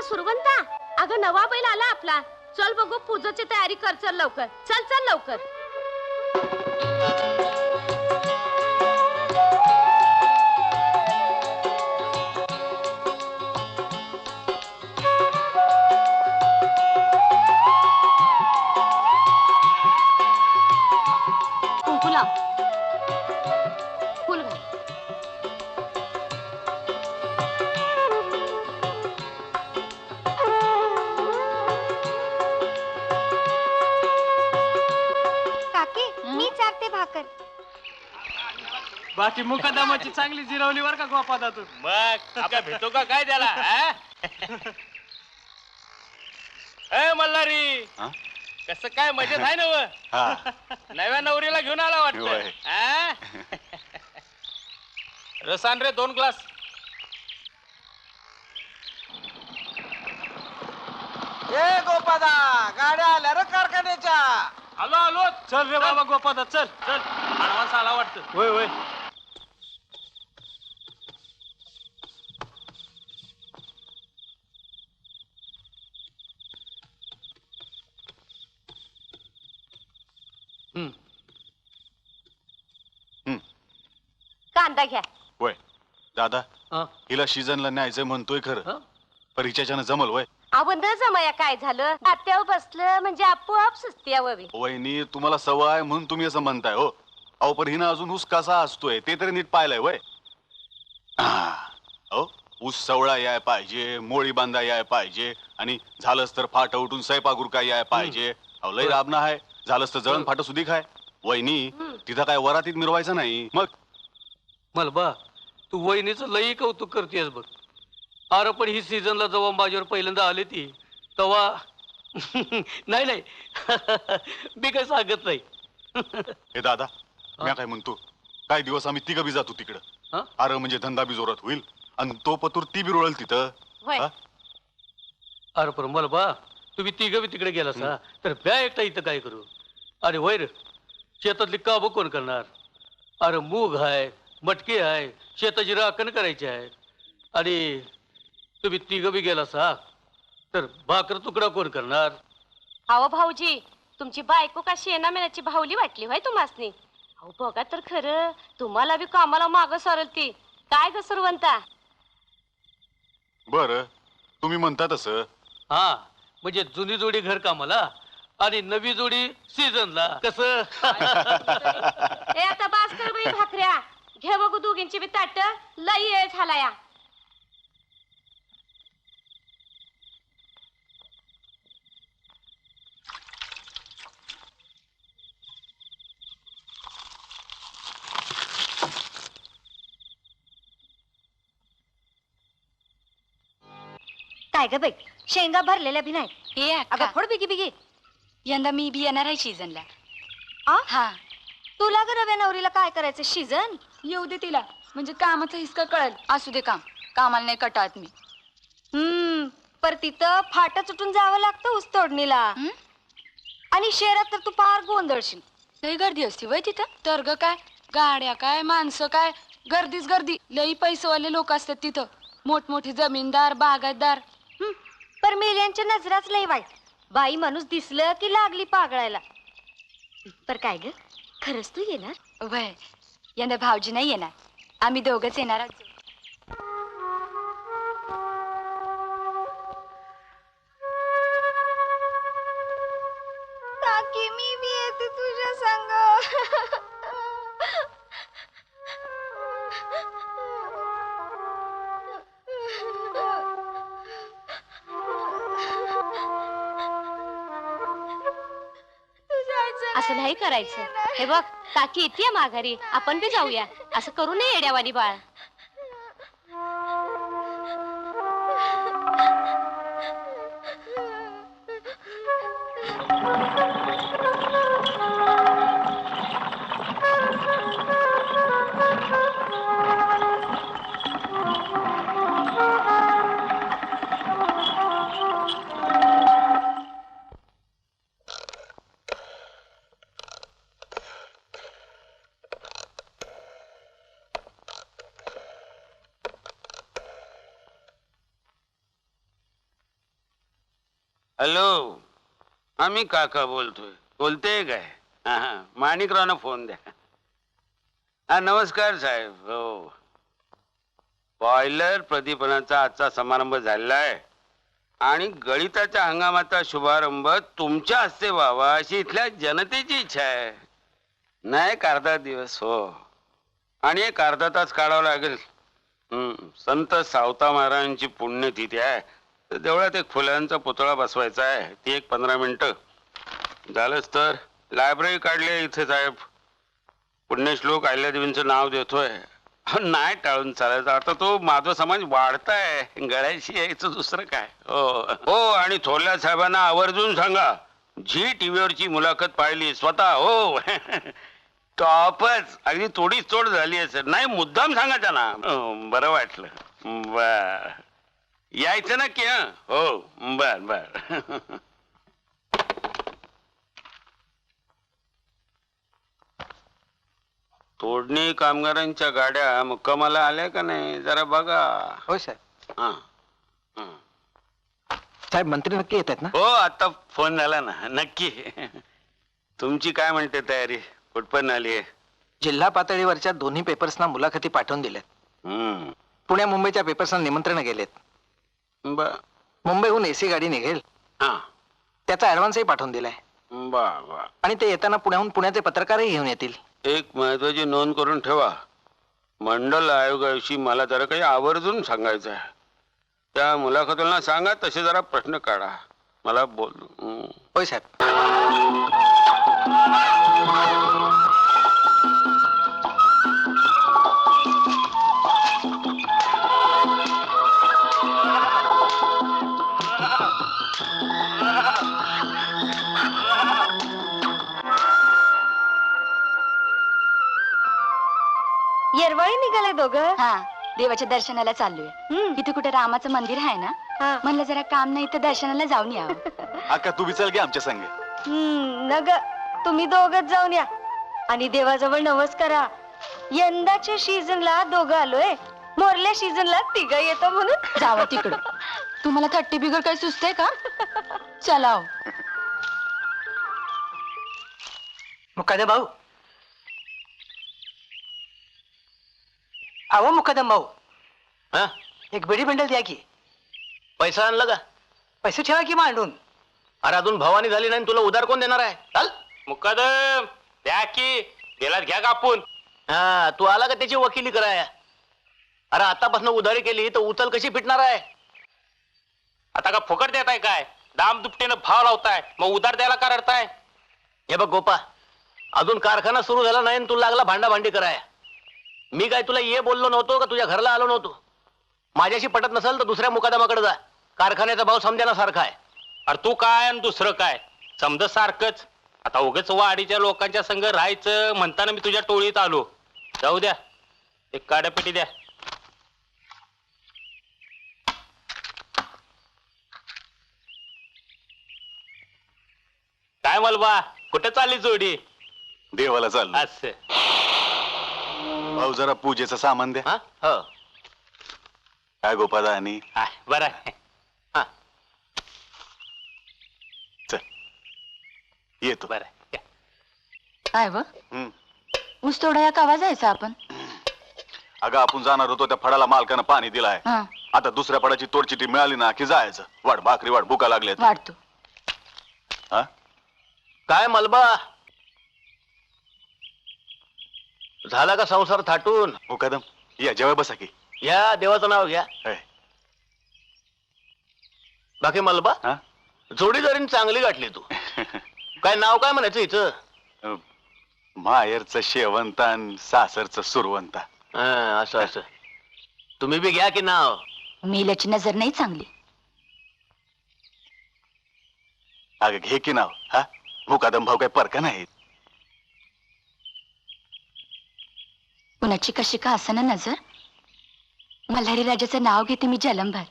सुरवंता, अगं नवा बैल आला आपला. चल बघू, पूजेची तयारी कर. चल लवकर, चल चल लवकर. कुंकू लाव, फुल घाल. मी चारते भाकर. बाकी मुकादमाची चांगली जिरवली वर का गोपादातून. मग आपल्या भेटतो का काय त्याला? मल्हारी, कसं काय मजेत आहे ना? नव्या नवरीला घेऊन आला वाटतं. रसान रे 2 ग्लास. ए गोपादा, गाड्या आल्या रे कारखान्याच्या. आलो आलो. चल रे बाबा गोपादा, चल चल. आडवान्स आला वाटतं. होय होय. कांदा घ्या. वय दादा, हा? हिला सीझनला न्यायचंय म्हणतोय खरं, पण हिच्याच्यानं जमल वय. अहो न जमाया काय झालं, तात्यावर बसलं म्हणजे आपोआप सुस्ती यावी. वहिनी, तुम्हाला सवय आहे म्हणून तुम्ही असं म्हणताय हो. अहो पण हिनं अजून ऊस कसा असतोय ते तरी नीट पाहिलंय वय. हो, ऊस सवळा याय पाहिजे, मोळी बांधा याय पाहिजे, आणि झालंच तर फाट उठून स्वयंपाक उरका याय पाहिजे. अहो लय राबना आहे, झालंच तर जळण फाट सुधी खाय. वहिनी, तिथं काय वरातीत मिरवायचं नाही. मग मलबा, तू वहिनीचं लई कौतुक करतेस बघ. अरे पण ही सीझनला जेव्हा माझ्यावर पहिल्यांदा आली ती तेव्हा नाही नाही मी काय सांगत नाही. हे दादा, मी काय म्हणतो, काही दिवस आम्ही तिघं बी जातो तिकडं. अरे म्हणजे धंदा बी जोरात होईल आणि तो पतूर ती बी रोळल तिथं. अरे पण मलबा, तुम्ही तिघं बी तिकडे गेला सा तर ब्या एकटा इथं काय करू? अरे वैर, शेतातली काबं कोण करणार? अरे मूग आहे, मटकी आहे, शेताची राखण करायची आहे, आणि तुम्ही तिघं बी गेला सा तर भाकर तुकडा कोण करणार? अहो भाऊजी, तुमची बायको का शेणा मेण्याची भावली वाटली होय तुम्हासनी? अहो बघा तर खरं, तुम्हाला बी कामाला माग सरलती काय ग सुरवंता? बर, तुम्ही म्हणता तसं. हा, म्हणजे जुनी जोडी घर कामाला आणि नवी जोडी सीझनला. कसं? ए आता बास कर बाई भाकऱ्या, घे बघू दोघींची बी ताट, लई वेळ झाला या. काय ग बाई, शेंगा भरलेल्या बी नाही. ए अगं फोड बिगी बिगी. यंदा मी बी येणार आहे सीझनला. हा, तुला ग रव्या नवरीला काय करायचं सीझन? येऊ दे तिला, म्हणजे कामाचा हिसका कळेल. असू दे काम, कामाला नाही कटाळत मी. पर तिथं फाटा चुटून जावं लागतं ऊस तोडणीला. आणि शहरात तर तू पार गोंधळशील. लई गर्दी असते वय तिथं. तर ग काय, गाड्या काय, माणसं काय, गर्दीच गर्दी. लई पैसेवाले लोक असतात तिथं, मोठमोठे जमीनदार, बागायतदार. पर मेल्यांच्या नजराच लई वाईट. बाई माणूस दिसलं की लागली पागळायला. पर काय ग, खरंच तू येणार? वय, यंदा भाऊजी नाही येणार, आम्ही दोघंच येणार आहोत. काकी, मी बी येते तुझ्या संग. असं नाही करायचं. हे बघ, काकी येते माघारी, आपण बी जाऊया. असं करू नये येड्यावानी बाळ. हॅलो, आम्ही काका बोलते काय? हा, माणिकरावना फोन द्या. हा, नमस्कार साहेब. हो, बॉयलर प्रदीपनाचा आजचा समारंभ झालेला आहे आणि गणिताच्या हंगामाचा शुभारंभ तुमच्या हस्ते व्हावा अशी इथल्या जनतेची इच्छा आहे. नाही एक अर्धा दिवस. हो, आणि एक अर्धा तास काढावा लागेल. संत सावता महाराजांची पुण्यतिथी आहे, तर देवळात एक फुलांचा पुतळा बसवायचा आहे. ती एक 15 मिनिटं. झालंच तर लायब्ररी काढली इथे साहेब. पुण्यश्लोक अहिल्यादेवींचं नाव देतोय. नाही टाळून चालायचं. आता तो माधव समाज वाढताय, गळ्याशी यायचं दुसरं काय. हो हो, आणि थोरल्या साहेबांना आवर्जून सांगा, जी टीव्हीवरची मुलाखत पाहिली स्वतः. हो टॉपच, अगदी तोडीच तोड झाली आहे सर. नाही मुद्दाम सांगा त्यांना. बरं वाटलं. बर, यायचं ना की. हो, बर बर. तोडणी कामगारांच्या गाड्या मुक्कामाला आल्या का नाही जरा बघा. हो साहेब. हा. साहेब मंत्री नक्की येत आहेत ना? हो, आता फोन झाला ना. नक्की. तुमची काय म्हणते तयारी? कुठपर्यंत आली आहे? जिल्हा पातळीवरच्या दोन्ही पेपर्सना मुलाखती पाठवून दिल्यात. पुण्या मुंबईच्या पेपर्सना निमंत्रण गेलेत. मुंबईहून एसी गाडी निघेल, त्याचा ऍडव्हान्सही पाठवून दिलाय. आणि ते येताना पुण्याहून पुण्याचे पत्रकारही घेऊन येतील. एक महत्वाची नोंद करून ठेवा. मंडल आयोगाविषयी मला जरा काही आवर्जून सांगायचं आहे. त्या मुलाखतीला सांगा तसे जरा प्रश्न काढा. मला बोल. होय साहेब. येरवाळी निघाले दोघं. हा, देवाच्या दर्शनाला चाललोय. इथे कुठे रामाचं मंदिर आहे ना, म्हणलं जरा काम नाही तर दर्शनाला जाऊन यावं. अक्का तू विचार घे आमच्या संगे. नग तुम्ही दोघच जाऊन या आणि देवाजवळ नवस करा. यंदाच्या सीझनला दोघं आलोय, मोरल्या सीझनला तिघं येतो म्हणून. जावं तिकडं. तुम्हाला थट्टी बिगर काही सुचतंय का? चला. मुकादम भाऊ. अहो मुकादम भाऊ, एक बिडी बंडल द्या की. पैसा आणला का? पैसे ठेवा की मांडून. अरे अजून भवानी झाली नाही, तुला उधार कोण देणार आहे? चाल. मुकादम द्या की. दिलात घ्या कापून. हा, तू आला का त्याची वकिली कराय? अरे आतापासून उधारी केली तर उचल कशी फिटणार आहे? आता का फुकट देताय काय? दाम दुपटीनं भाव लावताय, मग उधार द्यायला का रडताय? हे बघ गोपा, अजून कारखाना सुरू झाला नाही तू लागला भांडाभांडी कराय. मी काय तुला ये बोललो नव्हतो का तुझ्या घरला आलो नव्हतो? माझ्याशी पटत नसेल तर दुसऱ्या मुकादमाकडे जा. कारखान्याचा भाव समजायला सारखा आहे. अरे तू काय आणि दुसरं काय समज सारखंच. आता उगाच वाडीच्या लोकांच्या संग राहायचं म्हणताना मी तुझ्या टोळीत आलो. जाऊ द्या, एक काड्यापेटी द्या. काय मलबा, कुठे चालली जोडी? देवाला चाललो. असं भाऊ जरा पूजेचं सामान द्या. हो. काय गोपादा आणि बरं आहे. चल येतो. बरं काय व ऊस तोडाया कावा जायचं आपण? अगं आपण जाणार होतो, त्या फळाला मालकानं पाणी दिलं आहे. हा, आता दुसऱ्या फळाची तोडचिटी मिळाली ना की जायचं. वाट भाकरी वाट भुका लागल्यात. वाढतो. हा, काय मलबा, झाला का संसार थाटून? मुकादम या जेवाय बसा की. या देवाचं नाव घ्या. होय. बाकी मलबा, हा? जोडीदारीने चांगली गाठली तू. काय नाव काय म्हणायचं हिचं? माहेरचं शेवंत आणि सासरचं सुरवंता. असं असं. तुम्ही बी घ्या की नाव. मेल्याची नजर नाही चांगली. अगं घे की नाव. हा, मुकादम भाऊ काय परका नाहीत. कुणाची कशी का असं ना नजर. मल्हारी राजाचं नाव घेते मी जलंभर.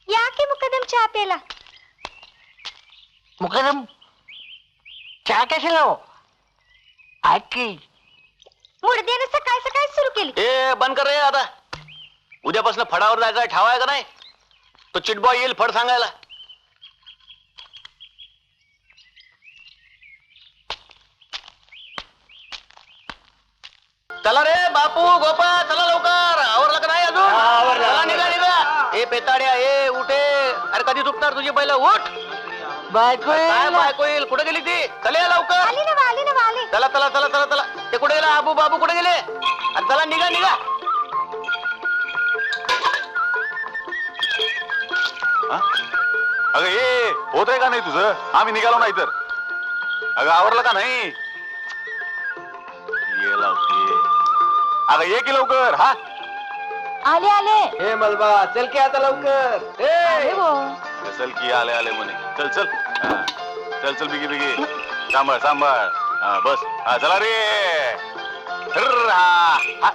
या की मुकदम चहा प्यायला. मुकदम चहा कशाला हो? ऐक की मुडद्याने सकाळ सकाळ सुरू केली. ए बंद कर रे आता. उद्यापासून फडावर जायचा ठावाय का नाही? तो चिटबॉय येईल फड सांगायला. चला रे बापू गोपाळ, चला लवकर. आवरलं का नाही अजून? चला निघा निघा. ए पेताड्या ए उठे. अरे कधी झुकणार तुझी पहिलं उठ. बायको काय बायको येईल? कुठे गेली ती? चले लवकर. आली ना आली ना आली. चला चला चला चला चला. ते कुठे गेला? आबू बाबू कुठे गेले? अरे चला निघा निघा. हा? अगं ये होतंय का नाही तुझं? आम्ही निघालो नाही तर. अगं आवरलं का नाही? ये लवकर. अगं ये की लवकर. हा आले आले. हे मलबा चल की आता लवकर. आले हो. चल की आले आले म्हणे. चल चल. हा. चल चल बिगी बिगी. सांभाळ सांभाळ. हा बस. हा चला रे. हर्र, हा. हा.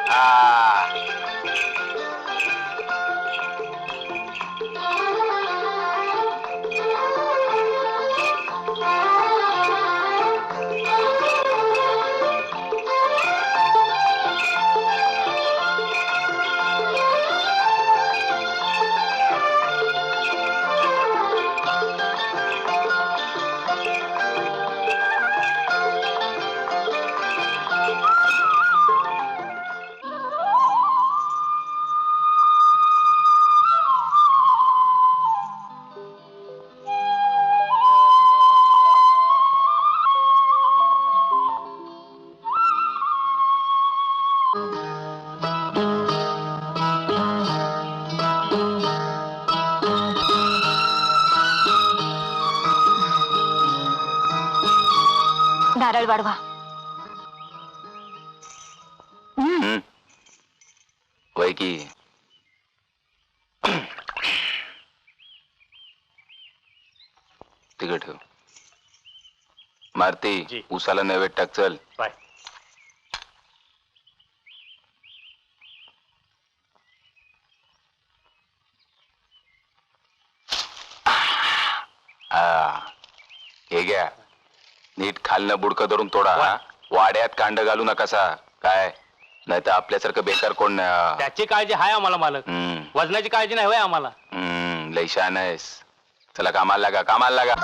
हा. नारळ वाढवा. वय की तिकडे ठेव. मारती उसाला नैवेद्य टाक. चल बाय. हे घ्या. नीट खालनं बुडकं धरून तोडा. वाड्यात कांड घालू नकासा. काय नाही तर आपल्यासारखं बेकार कोण नाही. त्याची काळजी आहे आम्हाला मालक. वजनाची काळजी नाही होय आम्हाला. लय शहाणा आहेस. चला कामाला लागा कामाला लागा.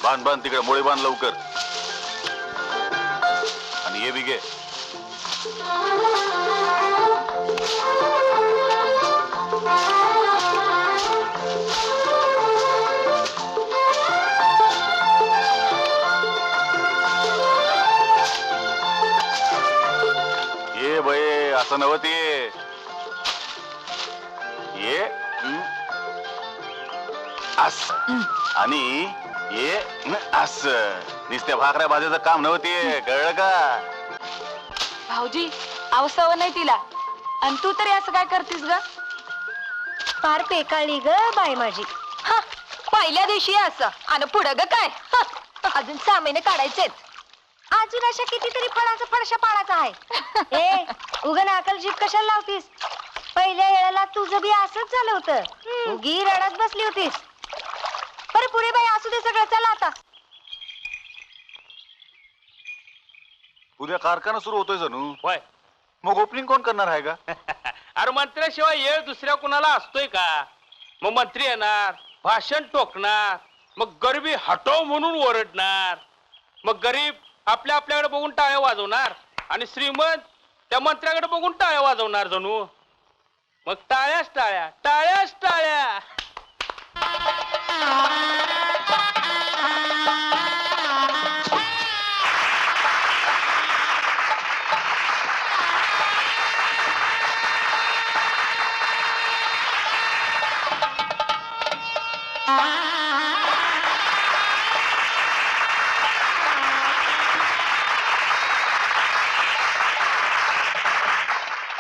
बांध बांध तिकडे मोळी बांध लवकर. आणि ये बिगे. ये बये असं नव्हते. ये असं आणि ये असं. नुसत्या भाकऱ्या भाज्याचं काम नव्हते. कळलं का? भाऊजी अवसाव नाही तिला. आणि तू तरी असं काय करतीस ग? फार पेकाळली ग बाय माझी. हा पहिल्या दिवशी असं आणि पुढं ग काय. अजून 6 महिने काढायचेत. अजून अशा कितीतरी फळाचा फळशा पाळाचा आहे. ए उगन अकल जीभ कशाला लावतीस? पहिल्या वेळेला तुझं बी असंच झालं होतं. उगी रडत बसली होतीस. बरं पुढे बाई असू दे सगळं. चला आता. उद्या कारखाना सुरू होतोय जणू. होय. मग ओपनिंग कोण करणार आहे का? अरे मंत्र्याशिवाय येळ दुसऱ्या कुणाला असतोय का? मग मंत्री येणार, भाषण टोकणार, मग गरिबी हटव म्हणून ओरडणार. मग गरीब आपल्याकडे बघून टाळ्या वाजवणार आणि श्रीमंत त्या मंत्र्याकडे बघून टाळ्या वाजवणार जणू. मग टाळ्याच टाळ्या, टाळ्याच टाळ्या.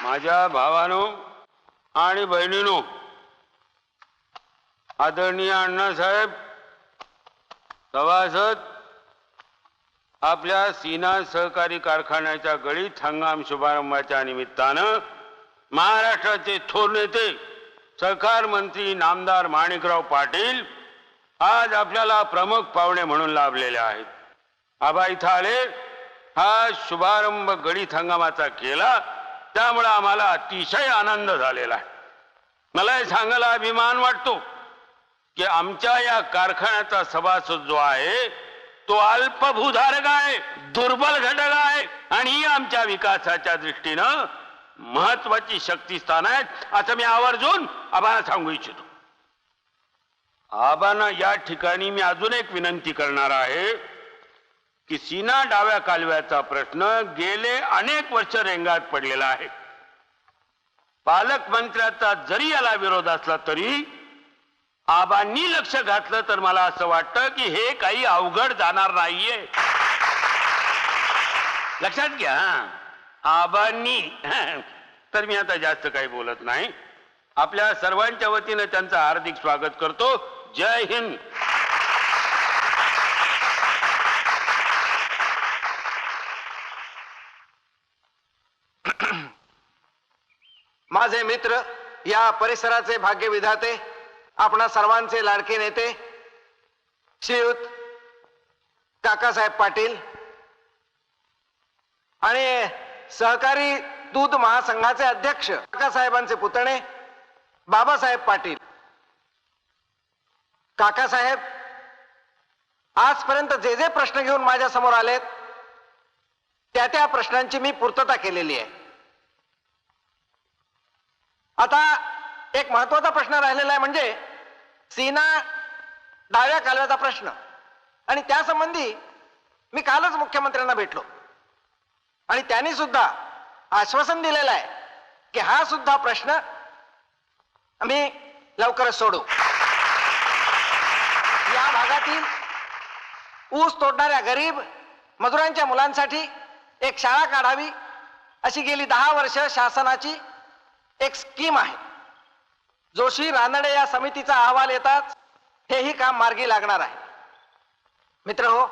माझ्या भावानो आणि बहिणीनो, आदरणीय अण्णासाहेब, सभासद, आपल्या सीना सहकारी कारखान्याच्या गळीत हंगाम शुभारंभाच्या निमित्तानं महाराष्ट्राचे थोर नेते सहकार मंत्री नामदार माणिकराव पाटील आज आपल्याला प्रमुख पाहुणे म्हणून लाभलेले आहेत. आबा इथं आले, हा शुभारंभ गळीत हंगामाचा केला, त्यामुळे आम्हाला अतिशय आनंद झालेला आहे. मला हे सांगायला अभिमान वाटतो की आमच्या या कारखान्याचा सभासद जो आहे तो अल्पभूधारक आहे, दुर्बल घटक आहे आणि ही आमच्या विकासाच्या दृष्टीनं महत्वाची शक्तिस्थान आहेत असं मी आवर्जून आबांना सांगू इच्छितो. आबांना या ठिकाणी मी अजून एक विनंती करणार आहे की सीना डाव्या कालव्याचा प्रश्न गेले अनेक वर्ष रेंगात पडलेला आहे. पालकमंत्र्याचा जरी याला विरोध असला तरी आबांनी लक्ष घातलं तर मला असं वाटतं की हे काही अवघड जाणार नाहीये. लक्षात घ्या, आबांनी. तर मी आता जास्त काही बोलत नाही. आपल्या सर्वांच्या वतीनं त्यांचं हार्दिक स्वागत करतो. जय हिंद. माझे मित्र, या परिसराचे भाग्यविधाते, आपणा सर्वांचे लाडके नेते श्रीयुत काकासाहेब पाटील आणि सहकारी दूध महासंघाचे अध्यक्ष काकासाहेबांचे पुतणे बाबासाहेब पाटील. काकासाहेब आजपर्यंत जे जे प्रश्न घेऊन माझ्या समोर आलेत त्या त्या प्रश्नांची मी पूर्तता केलेली आहे. आता एक महत्वाचा प्रश्न राहिलेला आहे, म्हणजे सीना डाव्या कालव्याचा प्रश्न. आणि त्यासंबंधी मी कालच मुख्यमंत्र्यांना भेटलो आणि त्यांनी सुद्धा आश्वासन दिलेलं आहे की हा सुद्धा प्रश्न आम्ही लवकरच सोडू. या भागातील ऊस तोडणाऱ्या गरीब मजुरांच्या मुलांसाठी एक शाळा काढावी अशी गेली 10 वर्ष शासनाची एक स्कीम आहे. जोशी रानडे या समितीचा अहवाल येताच हेही काम मार्गी लागणार आहे. मित्र हो,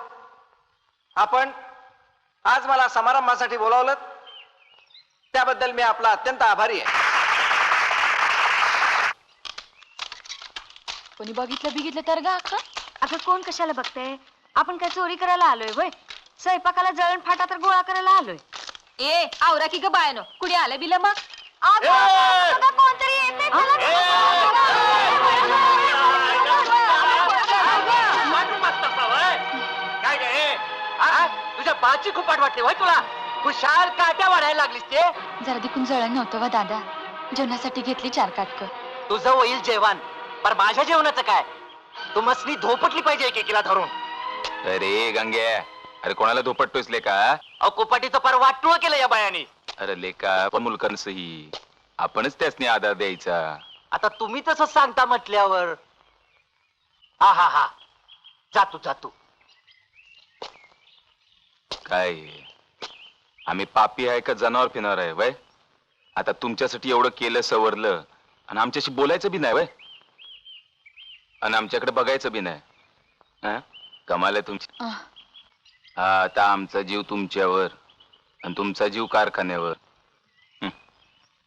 आपण आज मला समारंभासाठी बोलावलं त्याबद्दल मी आपला अत्यंत आभारी आहे. कोणी बघितलं तर गा अक्का? अगं कोण कशाला बघते? आपण काय चोरी करायला आलोय होय? स्वयंपाकाला जळण फाटा तर गोळा करायला आलोय. ए आवरा की ग बायनो, कुणी आलं बिल मग? कोणतरी येते. तुझ्या बाची खूप वाटली होय तुला? खुशाल काट्या वाढायला लागलीस ते. जरा दिकून जळण नव्हतं वा दादा, जेवणासाठी घेतली 4 काटकं. तुझं होईल जेवण, पर माझ्या जेवणाचं काय? तू मसली धोपटली पाहिजे एकेकीला धरून. अरे गंग्या, अरे कोणाला धोपटतोयस लेका? अहो कुपाटीचं पर वाटूळ केलं या बायानी. अरे लेका, पण मुलकांसही आपणच त्यासनी आधार द्यायचा. आता तुम्ही तसं सांगता म्हटल्यावर हा हा हा जातू जातू. काय आम्ही पापी आहे का जनावर फिरणार आहे वय? आता तुमच्यासाठी एवढं केलं सवरलं आणि आमच्याशी बोलायचं बी नाही वय, आणि आमच्याकडे बघायचं बी नाही. हा कमाल आहे तुमची. आता आमचा जीव तुमच्यावर आणि तुमचा जीव कारखान्यावर.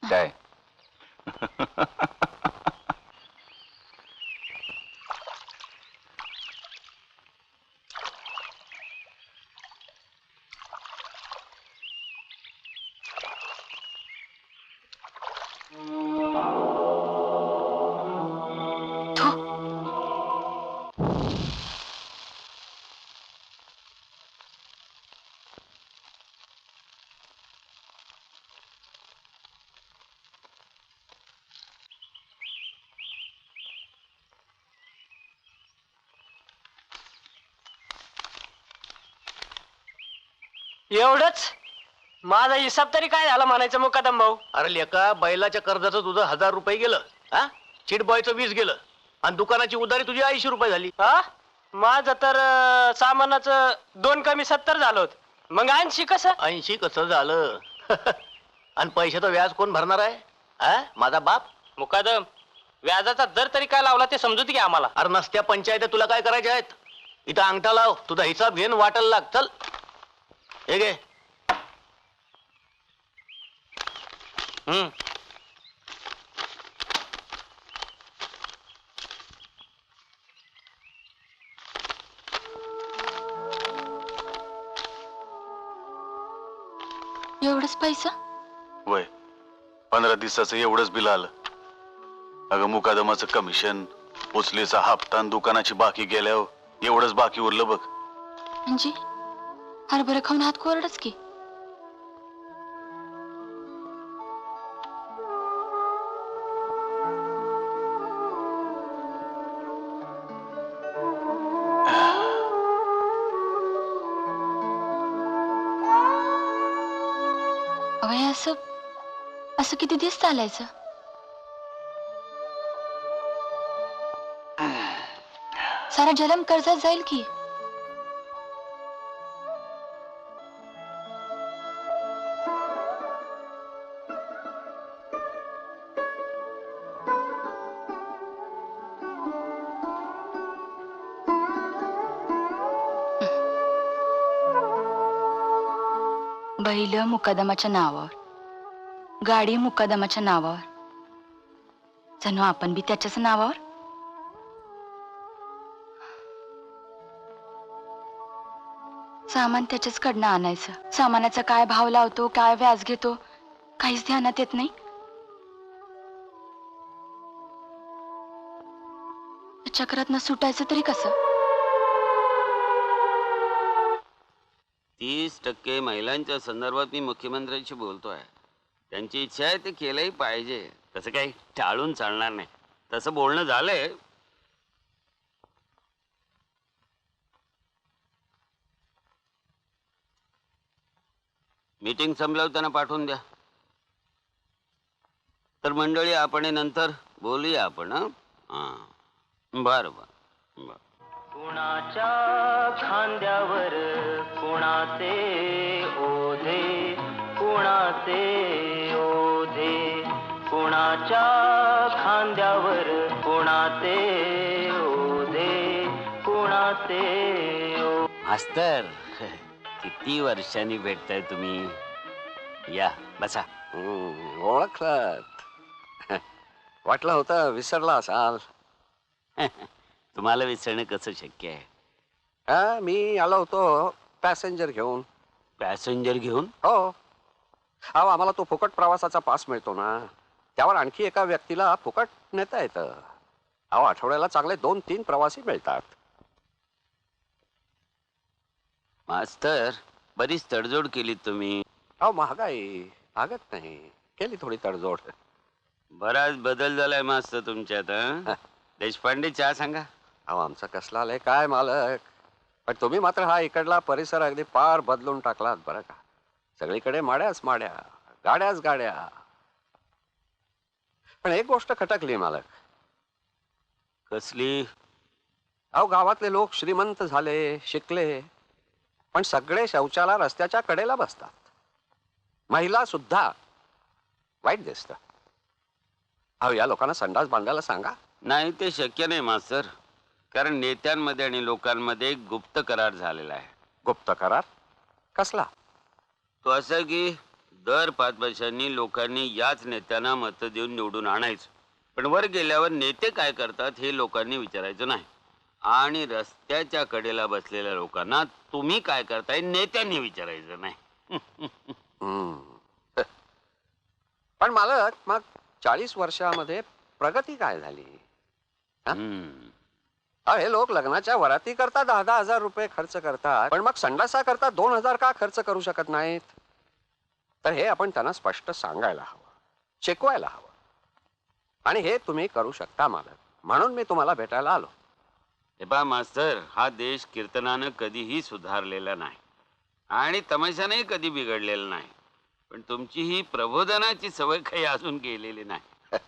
काय एवढंच? माझा हिसाब तरी काय झाला म्हणायचं मुकादम भाऊ? अरे लेका, बैलाच्या कर्जाचं तुझं 1000 रुपये गेलं, हा चिटबॉयचं 20 गेलं, आणि दुकानाची उधारी तुझी 80 रुपये झाली. हा माझं तर सामानाचं 2 कमी 70 झालं होत. मग 80 कसं? 80 कसं झालं? आणि पैशाचं व्याज कोण भरणार आहे? हा? माझा बाप. मुकादम व्याजाचा दर तरी काय लावला ते समजू दे की आम्हाला. अरे नसत्या पंचायत तुला काय करायच्या आहेत? इथं अंगठा लाव, तुझा हिसाब घेऊन वाटायला लाग. चल हे घे. एवढंच पैसा? वय 15 दिवसाचं एवढंच बिल आलं. अगं मुकादमाचं कमिशन, उचलीचा हप्ता आणि दुकानाची बाकी गेल्यावर एवढंच बाकी उरलं बघ. म्हणजे हरभरा खाऊन हात कोरडच की. अवय असं असं किती दिवस चालायचं? सारा जलम कर्जात जाईल की. बैल मुकादमाच्या नावावर, गाडी मुकादमाच्या नावावर, जणू आपण बी त्याच्याच नावावर. सामान त्याच्याच कडनं आणायचं. सामानाचा काय भाव लावतो, काय व्याज घेतो, काहीच ध्यानात येत नाही. चक्रातनं सुटायचं तरी कसं? 30% महिलांच्या संदर्भात मी मुख्यमंत्र्यांशी बोलतोय. त्यांची इच्छा आहे ते केलंही पाहिजे. तसं काही टाळून चालणार नाही. तसं बोलणं झालंय. मीटिंग संपल्यावर त्यांना पाठवून द्या. तर मंडळी आपण नंतर बोलूया आपण. बरं बरं बरं. कुणाच्या खांद्यावर कुणाचे ओझे, कुणाचे ओझे, कुणाच्या खांद्यावर कुणाचे ओझे, कुणाचे ओझे. मास्तर किती वर्षांनी भेटताय तुम्ही? या बसा. ओळखलं. वाटलं होतं विसरला असाल. तुम्हाला विसरणं कसं शक्य आहे? मी आलो होतो पॅसेंजर घेऊन. पॅसेंजर घेऊन? हो. अहो आम्हाला तो फुकट प्रवासाचा पास मिळतो ना, त्यावर आणखी एका व्यक्तीला फुकट नेता येतं. अहो आठवड्याला चांगले 2-3 प्रवासी मिळतात. मास्तर बरीच तडजोड केली तुम्ही. अहो महागाई भागत नाही, केली थोडी तडजोड. बराच बदल झालाय मास्तर तुमच्यात. देशपांडे चहा सांगा. अहो आमचं कसला आलंय काय मालक, पण तुम्ही मात्र हा इकडला परिसर अगदी पार बदलून टाकलात बरं का. सगळीकडे माड्याच माड्या, गाड्याच गाड्या. पण एक गोष्ट खटकली मालक. कसली? अहो गावातले लोक श्रीमंत झाले, शिकले, पण सगळे शौचाला रस्त्याच्या कडेला बसतात. महिला सुद्धा. वाईट दिसतं. अहो या लोकांना संडास बांधायला सांगा. नाही ते शक्य नाही मास्तर, कारण नेत्यांमध्ये आणि लोकांमध्ये एक गुप्त करार झालेला आहे. गुप्त करार? कसला? तो असा की दर 5 वर्षांनी लोकांनी याच नेत्यांना मत देऊन निवडून आणायचं. पण वर गेल्यावर नेते काय करतात हे लोकांनी विचारायचं नाही. आणि रस्त्याच्या कडेला बसलेल्या लोकांना तुम्ही काय करताय नेत्यांनी विचारायचं नाही. पण मालक मग 40 वर्षामध्ये प्रगती काय झाली? हे लोक लग्नाच्या वराती करता 10,000 रुपये खर्च करतात, पण मग संडासा करता 2,000 का खर्च करू शकत नाहीत? तर हे आपण त्यांना स्पष्ट सांगायला हवं, शिकवायला हवं. आणि हे तुम्ही करू शकता मालक, म्हणून मी तुम्हाला भेटायला आलो. हे पहा मास्तर, हा देश कीर्तनानं कधीही सुधारलेला नाही आणि तमाशानेही कधी बिघडलेला नाही. पण तुमची ही प्रबोधनाची सवय काही अजून गेलेली नाही.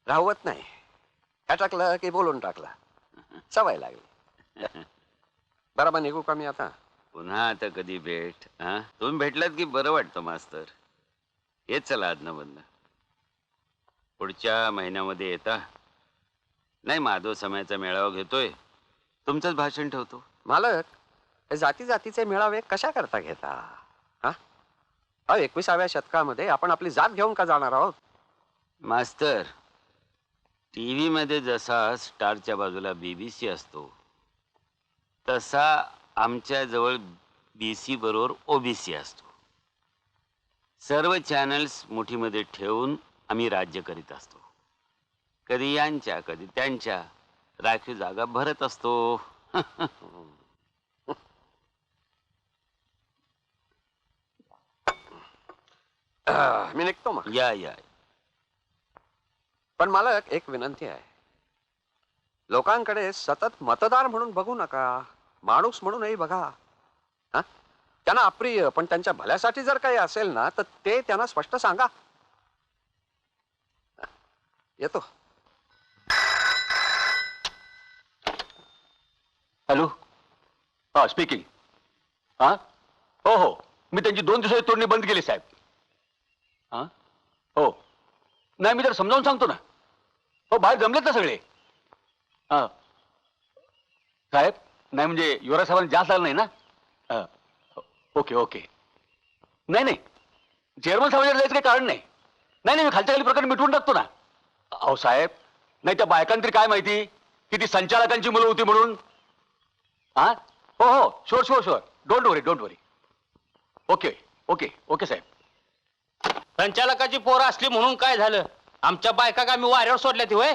राहवत नाही. टाकलं की बोलून टाकला, सवय लागली. बरोबर निघू का मी आता? पुन्हा आता कधी भेट? हा, तुम्ही भेटलात की बरं वाटतं मास्तर. हेच चला आदनं बंद. पुढच्या महिन्यामध्ये येता नाही, माधव समाजाचा मेळावा घेतोय, तुमचंच भाषण ठेवतो. मालक, हे जाती जातीचे मेळावे कशा करता घेता? हा, 21व्या शतकामध्ये आपण आपली जात घेऊन का जाणार आहोत? मास्तर, टीव्ही मध्ये जसा स्टारच्या बाजूला BBC असतो, तसा आमच्या जवळ BC बरोबर OBC असतो. सर्व चॅनल्स मुठीमध्ये ठेवून आम्ही राज्य करीत असतो. कधी यांच्या कधी त्यांच्या राखीव जागा भरत असतो. मी निघतो मग. या या. पण मालक, एक विनंती आहे. लोकांकडे सतत मतदार म्हणून बघू नका, माणूस म्हणूनही बघा. हा, त्यांना अप्रिय पण त्यांच्या भल्यासाठी जर काही असेल ना, तर ते त्यांना स्पष्ट सांगा. येतो. हॅलो, हा स्पीकिंग. हा, हो हो, मी त्यांची 2 दिवसाची तोडणी बंद केली साहेब. हा, हो, नाही मी तर समजावून सांगतो ना. हो, बाहेर जमलेत ना सगळे. हा साहेब, नाही म्हणजे युवराज साहेबांना जास्त आलं नाही ना? हा, ओके ओके. नाही नाही, चेअरमन साहेबांना जायचं काही कारण नाही. नाही नाही, मी खालच्या खाली प्रकरण मिटवून टाकतो ना. अहो साहेब, नाही त्या बायकांना तरी काय माहिती की ती संचालकांची मुलं होती म्हणून. हा, हो हो, sure sure sure, don't worry don't worry. Okay okay okay साहेब. संचालकाची पोरं असली म्हणून काय झालं? आमच्या बायका का मी वाऱ्यावर सोडल्या ती होय?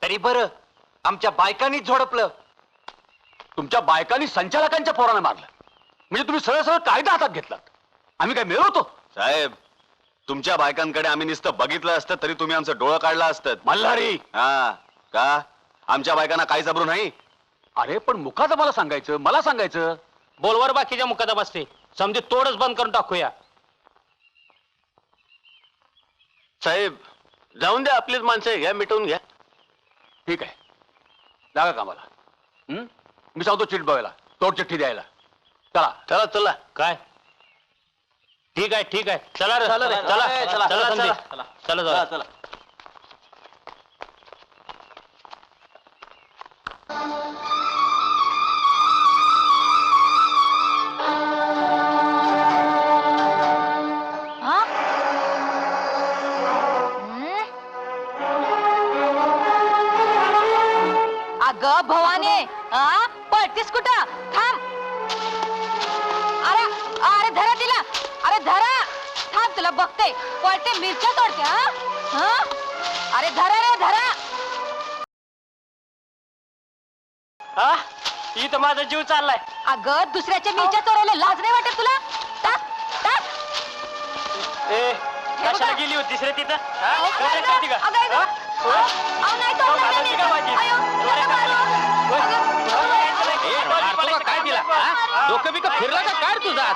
तरी बरं, आमच्या बायकांनी झोडपलं. तुमच्या बायकांनी संचालकांच्या पोरानं मारलं. म्हणजे तुम्ही सरळ सरळ कायदा हातात घेतलात. आम्ही काय मिळवतो? साहेब, तुमच्या बायकांकडे आम्ही नुसतं बघितलं असतं तरी तुम्ही आमचं डोळं काढलं असतं. मल्हारी. हा का? आमच्या बायकांना काही जबरू नाही? अरे पण मुखाचं मला सांगायचं. बोलवर बाकीच्या मुकादा बसते. समजे तोडच बंद करून टाकूया. साहेब, जाऊन द्या, आपलीच माणसं आहे, घ्या मिटवून घ्या. ठीक आहे, लागा कामाला. मी सांगतो चिटबॉयला तोड चिठ्ठी द्यायला. चला चला चला. काय? ठीक आहे ठीक आहे, चला रे चला चला चला चला चला चला. अगं भवाने, पळतीस कुठं? थांब. अरे अरे धरा तिला, अरे धरा. थांब, तुला बघते. पळते, मिरच्या तोडते. हा, अरे धरा रे धरा. हा, इथं माझा जीव चाललाय. अगं दुसऱ्याच्या मिरच्या तोडायला लाज नाही वाटत तुला? टाक टाक. ए, कशाला गेली होतीस रे तिथं? काय तिला? डोकं बिकं फिरला का काय तुझा?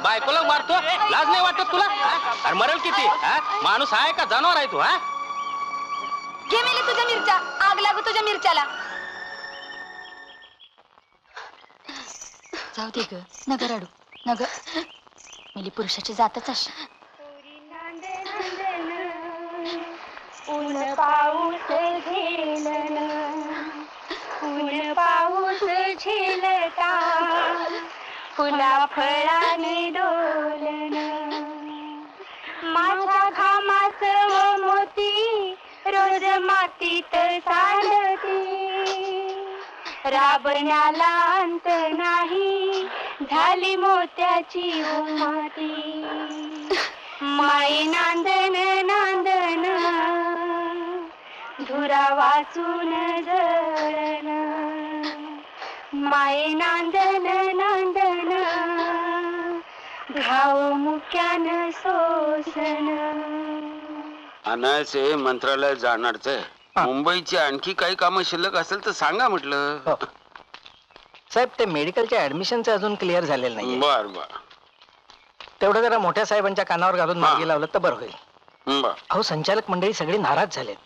बायकोला मारतो, लाज नाही वाटत तुला? अरे मरेल किती? माणूस आहे का जनावर आहे तू? हा, घे मेली तुझ्या मिरच्या. आग लागू तुझ्या मिरच्याला. जाऊ दे ग, नग रडू नग. मेली पुरुषाची जातच अशी. ऊन पाऊस झेलन, ऊन पाऊस झेलता फुला फळाने डोलन. माझ्या घामाचं मोती रोज मातीत सांडती. राबण्याला अंत नाही, झाली मोत्याची माती. माई नांदन नांदन, धुरा वाचून जळण. माय नांदन नांदन, घाव मुक्यान सोसन. अनायसे मंत्रालयात जाणारच आहे. मुंबईची आणखी काही कामं शिल्लक असेल तर सांगा म्हटलं. साहेब, ते मेडिकलच्या ऍडमिशनचं अजून क्लिअर झालेलं नाही. बर बर, तेवढं जरा मोठ्या साहेबांच्या कानावर घालून मार्गी लावलं तर बरं होईल. बर. अहो, संचालक मंडळी सगळी नाराज झालेत.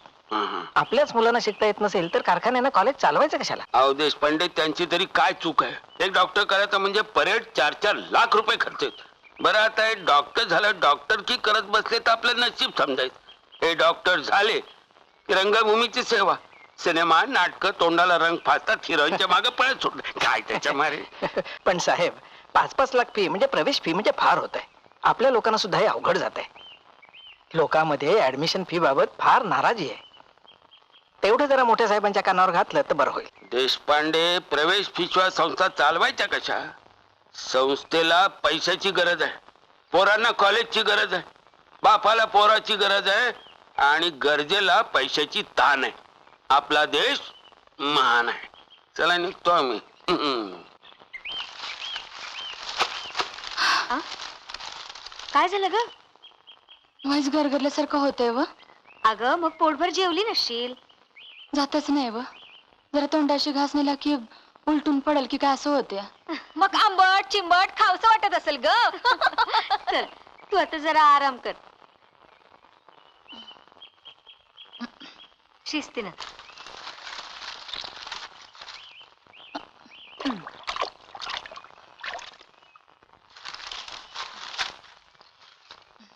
आपल्याच मुलांना शिकता येत नसेल तर कारखान्यानं कॉलेज चालवायचं कशाला? अहो देशपांडे, त्यांची तरी काय चूक आहे? एक डॉक्टर करायचं म्हणजे परेड 4-4 लाख रुपये खर्च येत. बरं आता एक डॉक्टर झालं, डॉक्टर की करत बसले तर आपलं नशीब समजायचं. हे डॉक्टर झाले की रंगभूमीची सेवा, सिनेमा, नाटक, तोंडाला रंग फासतात, हिरोईनच्या मागे पळत सुटले. काय त्याच्या मारे? पण साहेब, 5-5 लाख फी म्हणजे प्रवेश फी म्हणजे फार होत आहे. आपल्या लोकांना सुद्धा हे अवघड जात आहे. लोकांमध्ये ऍडमिशन फी बाबत फार नाराजी आहे. तेवढं जरा मोठ्या साहेबांच्या कानावर घातलं तर बरं होईल. देशपांडे, प्रवेश फीशिवाय संस्था चालवायच्या कशा? संस्थेला पैशाची गरज आहे, पोरांना कॉलेजची गरज आहे, बापाला पोराची गरज आहे आणि गरजेला पैशाची ताण आहे. आपला देश महान आहे. चला निघतो आम्ही. काय झालं ग? वाईच गरगरल्यासारखं होतंय व. अगं मग पोटभर जेवली नसशील. जातच नाही व. जरा तोंडाशी घास नेला की उलटून पडेल की काय असं होते. मग आंबट चिंबट खावसं वाटत असेल ग. चल तू आता जरा आराम कर. शिस्तीनं.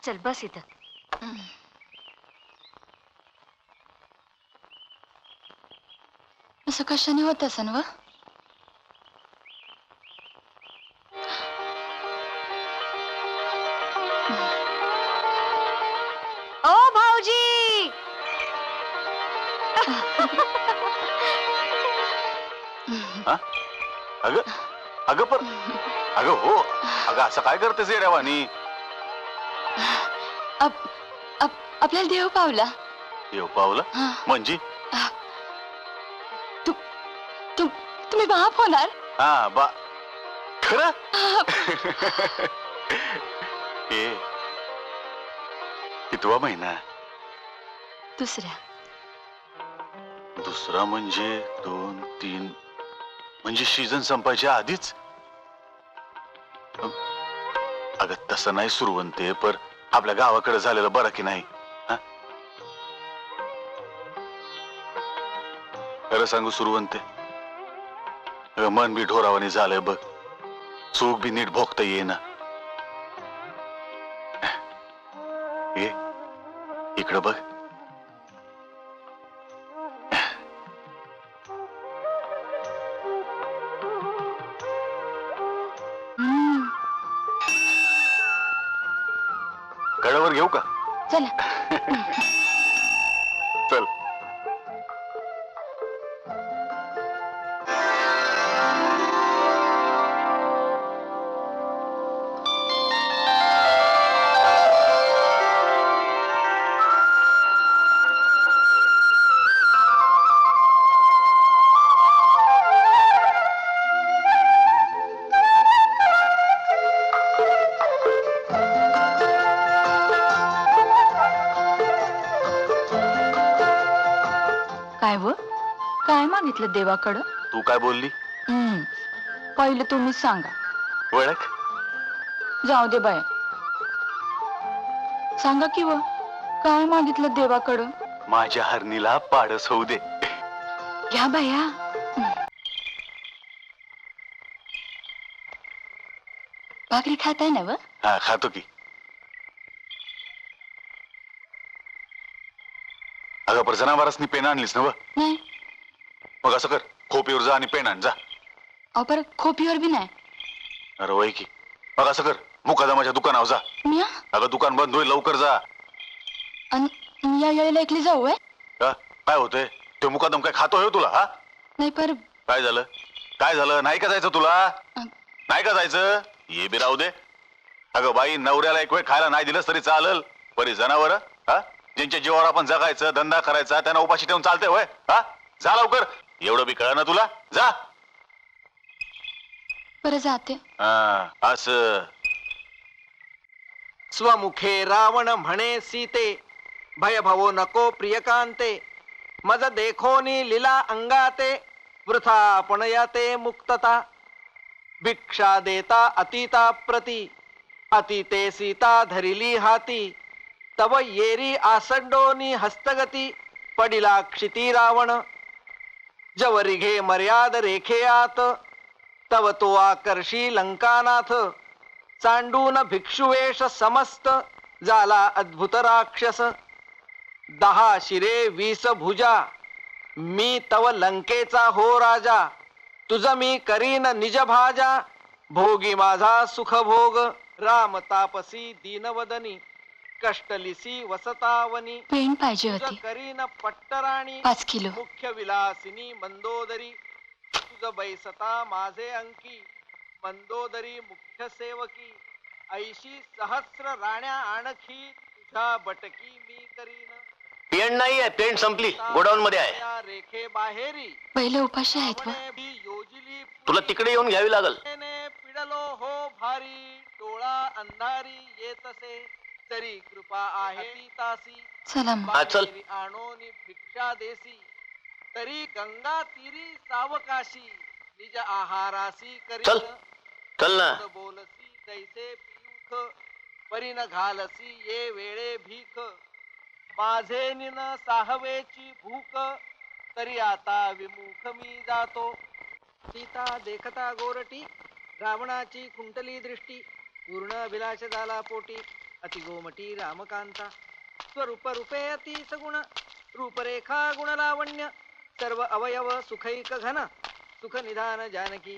चल बस इथं. असं कशाने होत असन व. ओ भाऊजी. अगं अगं पण अगं हो, अगं असं काय करतेस येड्यावानी? आपल्याला देव पावला. येऊ पावलं म्हणजे? तुम्ही बाप होणार? हा बा खरं? ए कितवा महिना? दुसरा म्हणजे 2-3 म्हणजे सीझन संपायच्या आधीच? अगं तसं नाही सुरवंते, पर आपल्या गावाकडे झालेलं बरं की नाही? खरं सांगू सुरवंते, मन बी ढोरावानी झालंय बघ. चूक बी नीट भोगता येईना. ये इकडं बघ. गडावर घेऊ का? चला. चल. काय व? काय मागितलं देवाकडं? तू काय बोलली? पहिलं तुम्हीच सांगा. ओळख? जाऊ दे बाय. सांगा की व, काय मागितलं देवाकडं? माझ्या हरणीला पाडस होऊ दे. घ्या बाया. भाकरी खाताय ना व? हा खातो की. अगं पर जनावरांनी पेन आणलीस ना व? नाही. मग असं कर, खोपीवर जा आणि पेन आण जा. अहो पर खोपीवर बी नाही. अरे वय की. मग असं कर, मुकादमाच्या दुकानावर जा. मी अगं दुकान बंद होईल, लवकर जा. आणि या वेळेला एकली जाऊ आहे? काय होतंय? ते मुकादम काय खातोय हो तुला? हा नाही पर काय झालं? काय झालं? नाही का जायचं तुला? नाही का जायचं? ये बी राहू दे. अगं बाई, नवऱ्याला एक वेळ खायला नाही दिलंस तरी चालल, परी जनावर हा ज्यांच्या जीवावर आपण जगायचं, धंदा करायचा, त्यांना उपाशी ठेवून चालतंय होय? हा जा लवकर. एवढं बी कळ ना तुला? जा. बरं जाते. असं. स्वमुखे रावण म्हणे सीते, भय भवो नको प्रियकांते, मज देखोनी लीला अंगाते, वृथा पण याते मुक्तता. भिक्षा देता अतीता प्रती, अतीते सीता धरिली हाती, तव येरी आसंडोनी हस्तगती, पडिला क्षिती रावण जवरी घे मर्याद रेखेयात तव तो आकर्षी लंकानाथ चांडून भिक्षुवेश समस्त झाला अद्भुत राक्षस 10 शिरे 20 भुजा मी तव लंकेचा हो राजा तुझ मी करीन निज भाजा भोगी माझा सुख भोग राम तापसी दीनवदनी कष्टलिसी वसतावनी पेन पाहिजे तुझ होती करीन पट्टराणी 5 किलो मुख्य विलासिनी मंदोदरी तुझ बैसता माझे अंकी मंदोदरी मुख्य सेवकी 80 सहस्र राण्या आणखी तुझ्या बटकी मी करीन पेंट नाही आहे, पेंट संपली, गोडाऊन मध्ये आहे. या रेखे बाहेरी पहिले उपाशी आहेत व भी योजिली तुला तिकडे येऊन घ्यावी लागल. पिडलो हो भारी डोळा अंधारी येतसे तरी कृपा आहे तासी चला मग हा, चल. आणोनी भिक्षा देसी तरी गंगा तीरी सावकाशी निज आहारासी चल करी चल ना. बोलसी दैसे पियूख परीन घालसी ये वेळे भीक माझे निन साहवेची भूक तरी आता विमुख मी जातो सीता देखता गोरटी रावणाची कुंटली दृष्टी पूर्ण अभिलाष झाला पोटी अति गोमटी रामकांता स्वरूप रूपे अति सगुण रूपरेखा गुण लावण्य सर्व अवयव सुखैक घन सुख निधान जानकी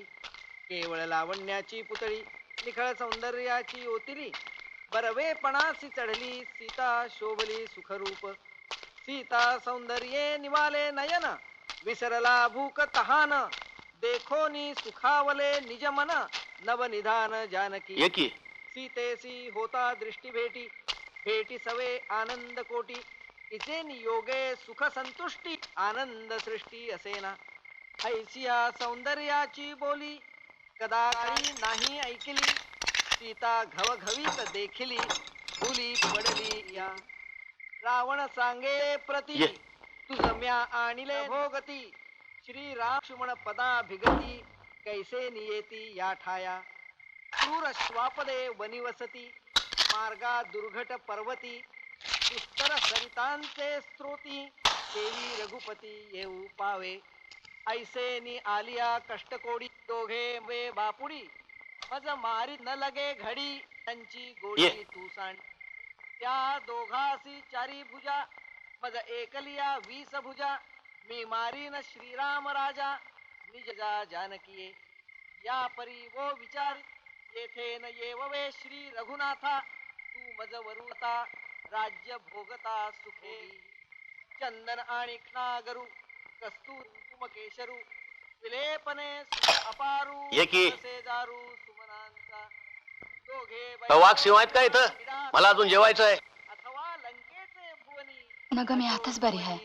केवळ लावण्याची पुतळी निखळ सौंदर्याची ओतिली बरवेपणासी चढली सीता शोभली सुखरूप सीता सौंदर्ये निवाले नयन विसरला भूक तहान देखोनी सुखावले निज मन नवनिधान जानकी ये की सीतेसी होता दृष्टी भेटी भेटी सवे आनंद कोटी इचे नियोगे सुख संतुष्टी आनंद सृष्टी असेना ऐसिया सौंदर्याची बोली कदाकाळी नाही ऐकली सीता घवघवीत देखिली फुली पडली या रावण सांगे प्रती तुझ म्या आणिले भोगती श्रीराम लक्ष्मण पदा भिगती कैसे नियेती या ठाया क्रूर श्वापदे वनिवसती मार्गा दुर्घट पर्वती पुष्कर सरितांचे स्त्रोती देवी रघुपती येऊ पावे ऐसे नि आलिया कष्टकोडी दोघे वे बापुडी मज मारी न लगे घडी त्यांची गोडी तू सांड त्या दोघासी 4 भुजा मज एकलिया 20 भुजा मी मारीन श्रीराम राजा निज जानकीये या परी वो विचार येथे न येववे श्री रघुनाथा तू मज वरुता राज्य भोगता सुखे चंदन आणि नागरू कस्तूर कुम केशरू विलेपने अपारू ये की दारू सुमनांचा दोघे वाघ शिव आहेत का इथं? मला अजून जेवायचं आहे. अथवा लंकेचे भुवनी नग मी आताच बरी आहे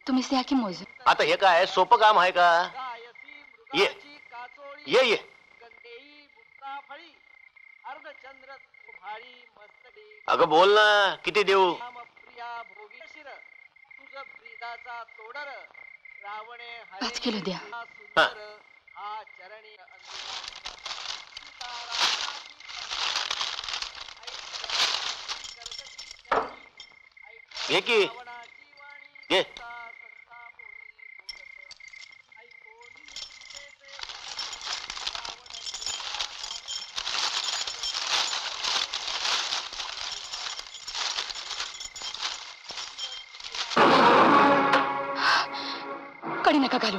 तुम्ही द्या की मोज आता हे काय सोपं काम आहे का? गायसी ये मृगाची काचोळी ये ये गंधेई मुक्ता फळी अर्धचंद्र भाळी मस्तडी अगं बोल ना, किती देऊ? प्रिया भोगी शिर तुझ प्रीदाचा तोडर रावणे 5 किलो द्या. सुंदर हा चरणी ये की ये कडी नका घालू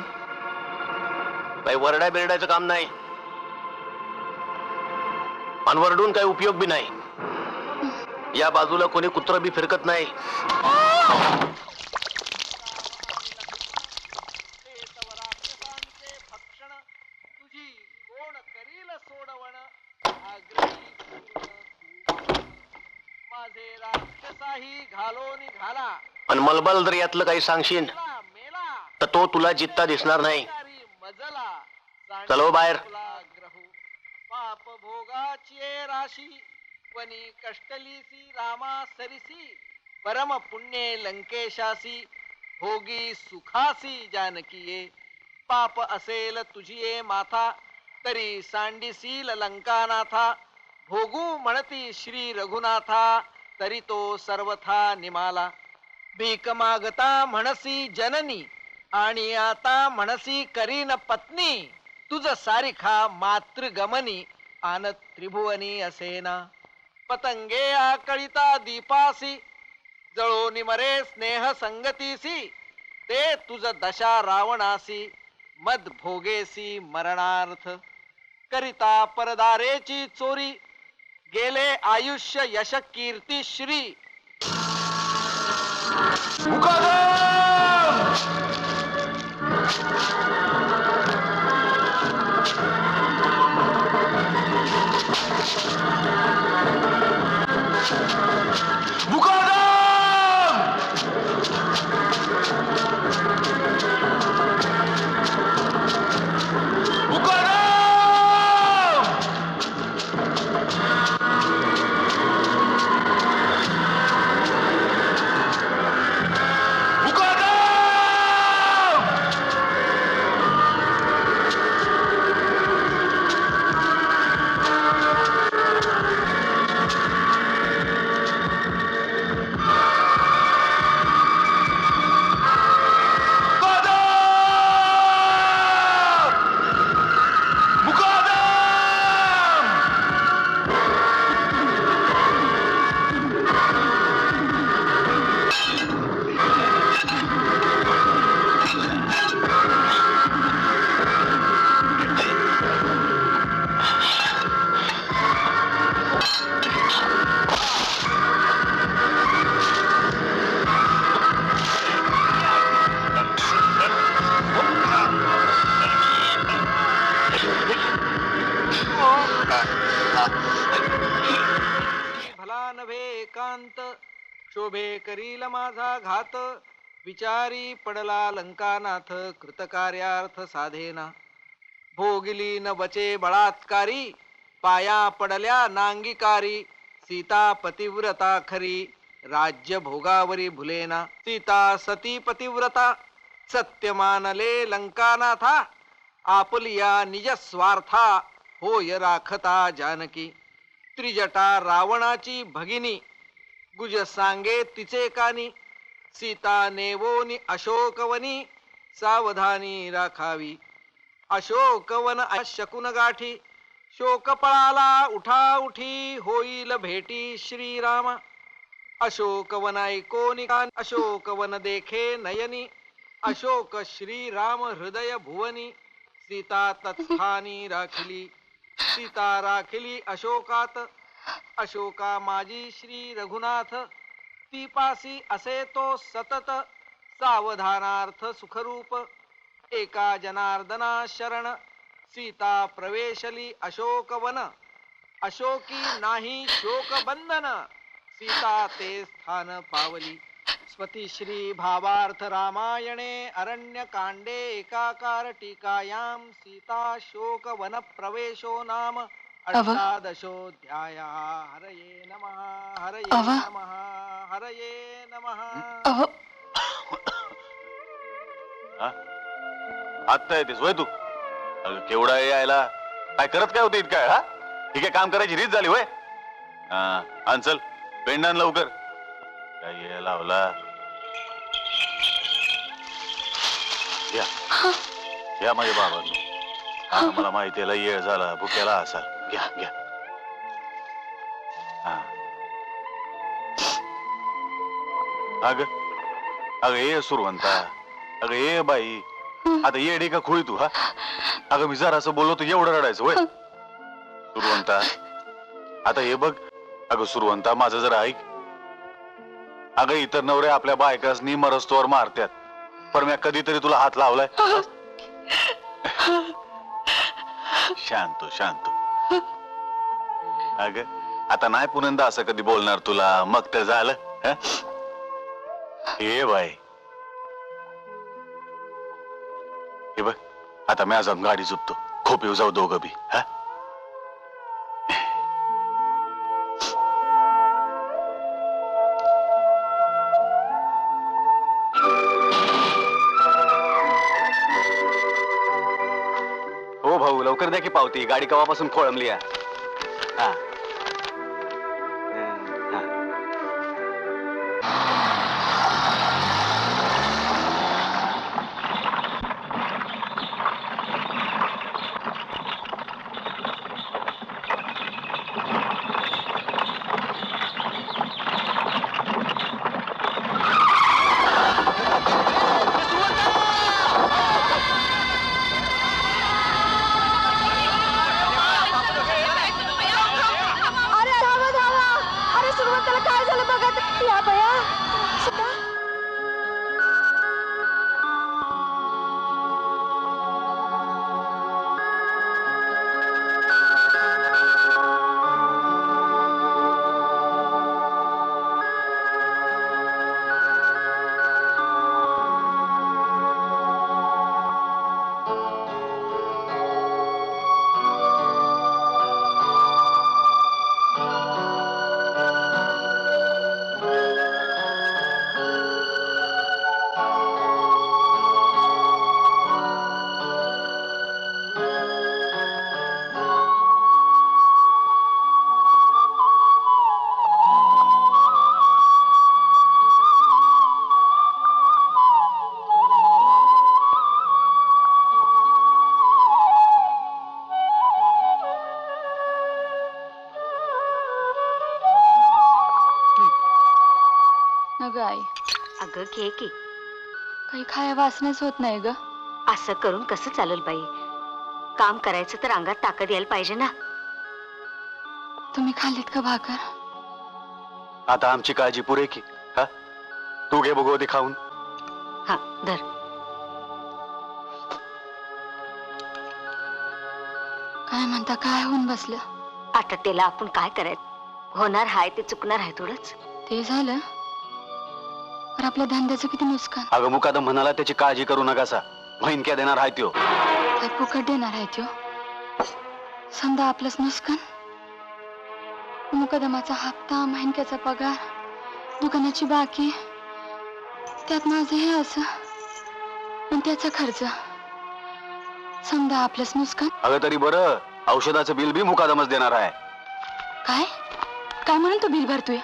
काही वरडा बिरडायचं काम नाही आणि वरडून काही उपयोग बी नाही. या बाजूला कोणी कुत्र बी फिरकत नाही. तुझी कोण करील सोडवण माझे राक्षसाही घालोनी घाला आणि मलबल जर यातलं काही सांगशील मेला तर तो तुला जित्ता दिसणार नाही. मजला चलो बाहेर. पाप भोगाची राशी वनी कष्टलीसी रामा सरिसी परम पुण्ये लंकेशासी भोगी सुखासी जानकीये पाप असेल तुझिये माथा तरी सांडिसील लंकानाथा भोगू म्हणती श्री रघुनाथा तरी तो सर्वथा निमाला भीक मागता म्हणसी जननी आणि आता म्हणसी करीन पत्नी. तुझ सारिखा मातृगमनी आन त्रिभुवनी असेना. पतंगे आकळिता दीपासी जळो निमरे स्नेह संगतीसी. ते तुझ दशा रावणासी मद भोगेसी मरणार्थ. करिता परदारेची चोरी गेले आयुष्य यश कीर्ती श्री. भला नव्हे एकांत शोभे करील माझा घात. विचारी पडला लंकानाथ कृतकार्यार्थ साधेना. भोगिली न बचे बळात्कारी पाया पडल्या नांगीकारी. सीता पतिव्रता खरी राज्य भोगावरी भुलेना. सीता सती पतिव्रता सत्य मानले लंकानाथा. आपलिया निज स्वार्था होय राखता जानकी. त्रिजटा रावणाची भगिनी गुज सांगे तिचे कानी. सीता नेवोनी अशोकवनी सावधानी राखावी. अशोकवन शकुन गाठी शोक पळाला उठा उठी होईल भेटी श्रीरामा. अशोकवन ऐकोनी कान अशोकवन देखे नयनी. अशोक श्रीराम हृदय भुवनी. सीता तत्स्थानी राखिली. सीता राखिली अशोकात. अशोका माझी श्री रघुनाथ. ती पासी असे तो सतत सावधानार्थ सुखरूप. एका जनार्दना शरण सीता प्रवेशली अशोकवन. अशोकी नाही शोक बंधन सीता ते स्थान पावली. स्वती श्री भावार्थ रामायणे अरण्य कांडे एकाकार टीकायां सीता शोक वन प्रवेशो नाम अष्टादशोऽध्याय. हरये नमः हरये नमः हरये नमः. आत्ता येतेस वय तू? अगं केवढा यायला काय करत काय होते इतकाय? हा ठीक आहे, काम करायची रीत झाली वय. हा चल पेंडान लवकर. काय यायला लावला? या या माझ्या बाबांनो. मला माहितीला येळ झाला भुक्याला असाल. घ्या घ्या. अग अगं ये सुरवंता. अगं ये बाई. आता येडी का खोळी तू? हा अगं मी जरा असं बोललो तू एवढं रडायचं वय? सुरवंता आता हे बघ. अगं सुरवंता माझं जरा ऐक. अगं इतर नवरे आपल्या बायकासनी मरस्तोवर मारतात, पण मी कधीतरी तुला हात लावलाय? शांतो शांतो. अगं आता नाही पुन्हा असं कधी बोलणार तुला. मग तर झालं. हे बाई हे बघ आता मी जाऊन गाडी झुपतो. खूप येऊ जाऊ दोघं बी. हा हो भाऊ लवकर द्या की पावती. गाडी कवापासून खोळंबली आहे. हा अगं घे की. काही खाया वासनाच होत नाही ग. असं करून कसं चालेल बाई? काम करायचं तर अंगात ताकद यायला पाहिजे ना. तुम्ही खाल्लीत का भाकर? आता आमची काळजी पुरे की. हा तू घे भगवती खाऊन. हा धर. काय म्हणता, काय होऊन बसलं? आता त्याला आपण काय करायचं? होणार हाय ते चुकणार आहे थोडंच. ते झालं, पर आपल्या धंद्याचं किती नुकसान. अगं मुकादम म्हणाला त्याची काळजी करू नकासा, महिनक्या देणार आहे त्यो. काय फुकट देणार आहे त्यो? समजा आपलंच नुकसान. मुकदमाचा हप्ता, महिनक्याचा पगार, दुकानाची बाकी, त्यात माझं हे असं, आणि त्याचा खर्च. समजा आपलंच नुकसान. अगं तरी बरं, औषधाचं बिल बी मुकादमच देणार आहे. काय काय म्हणून तो बिल भरतोय?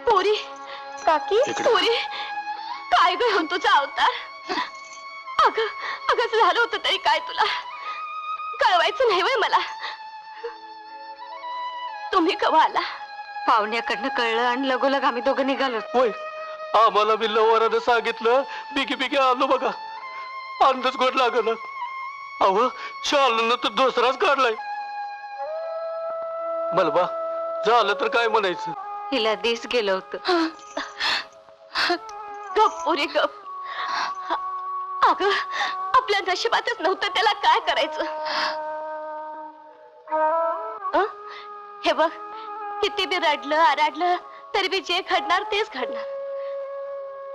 पोरी, काकी, पोरी, काय ग होऊन तुझा अवतार? अगं अगं असं झालं होतं तरी काय तुला कळवायचं नाही वय मला? तुम्ही कवा आला? पाहुण्याकडनं कळलं आणि लगोलग आम्ही दोघं निघालो. होय, आम्हाला बी लवरानं सांगितलं. बिकी बिकी आलो बघा, अंदाज गोड लागलं. अहो शालन तर दुसराच काढलाय. बलबा झालं तर काय म्हणायचं? हिला दिस गेलं होतं. गप पोरी गप. अगं आपल्या नशिबातच नव्हतं, त्याला काय करायचं? हे बघ, किती बी रडलं आराडलं तरी बी जे घडणार तेच घडणार.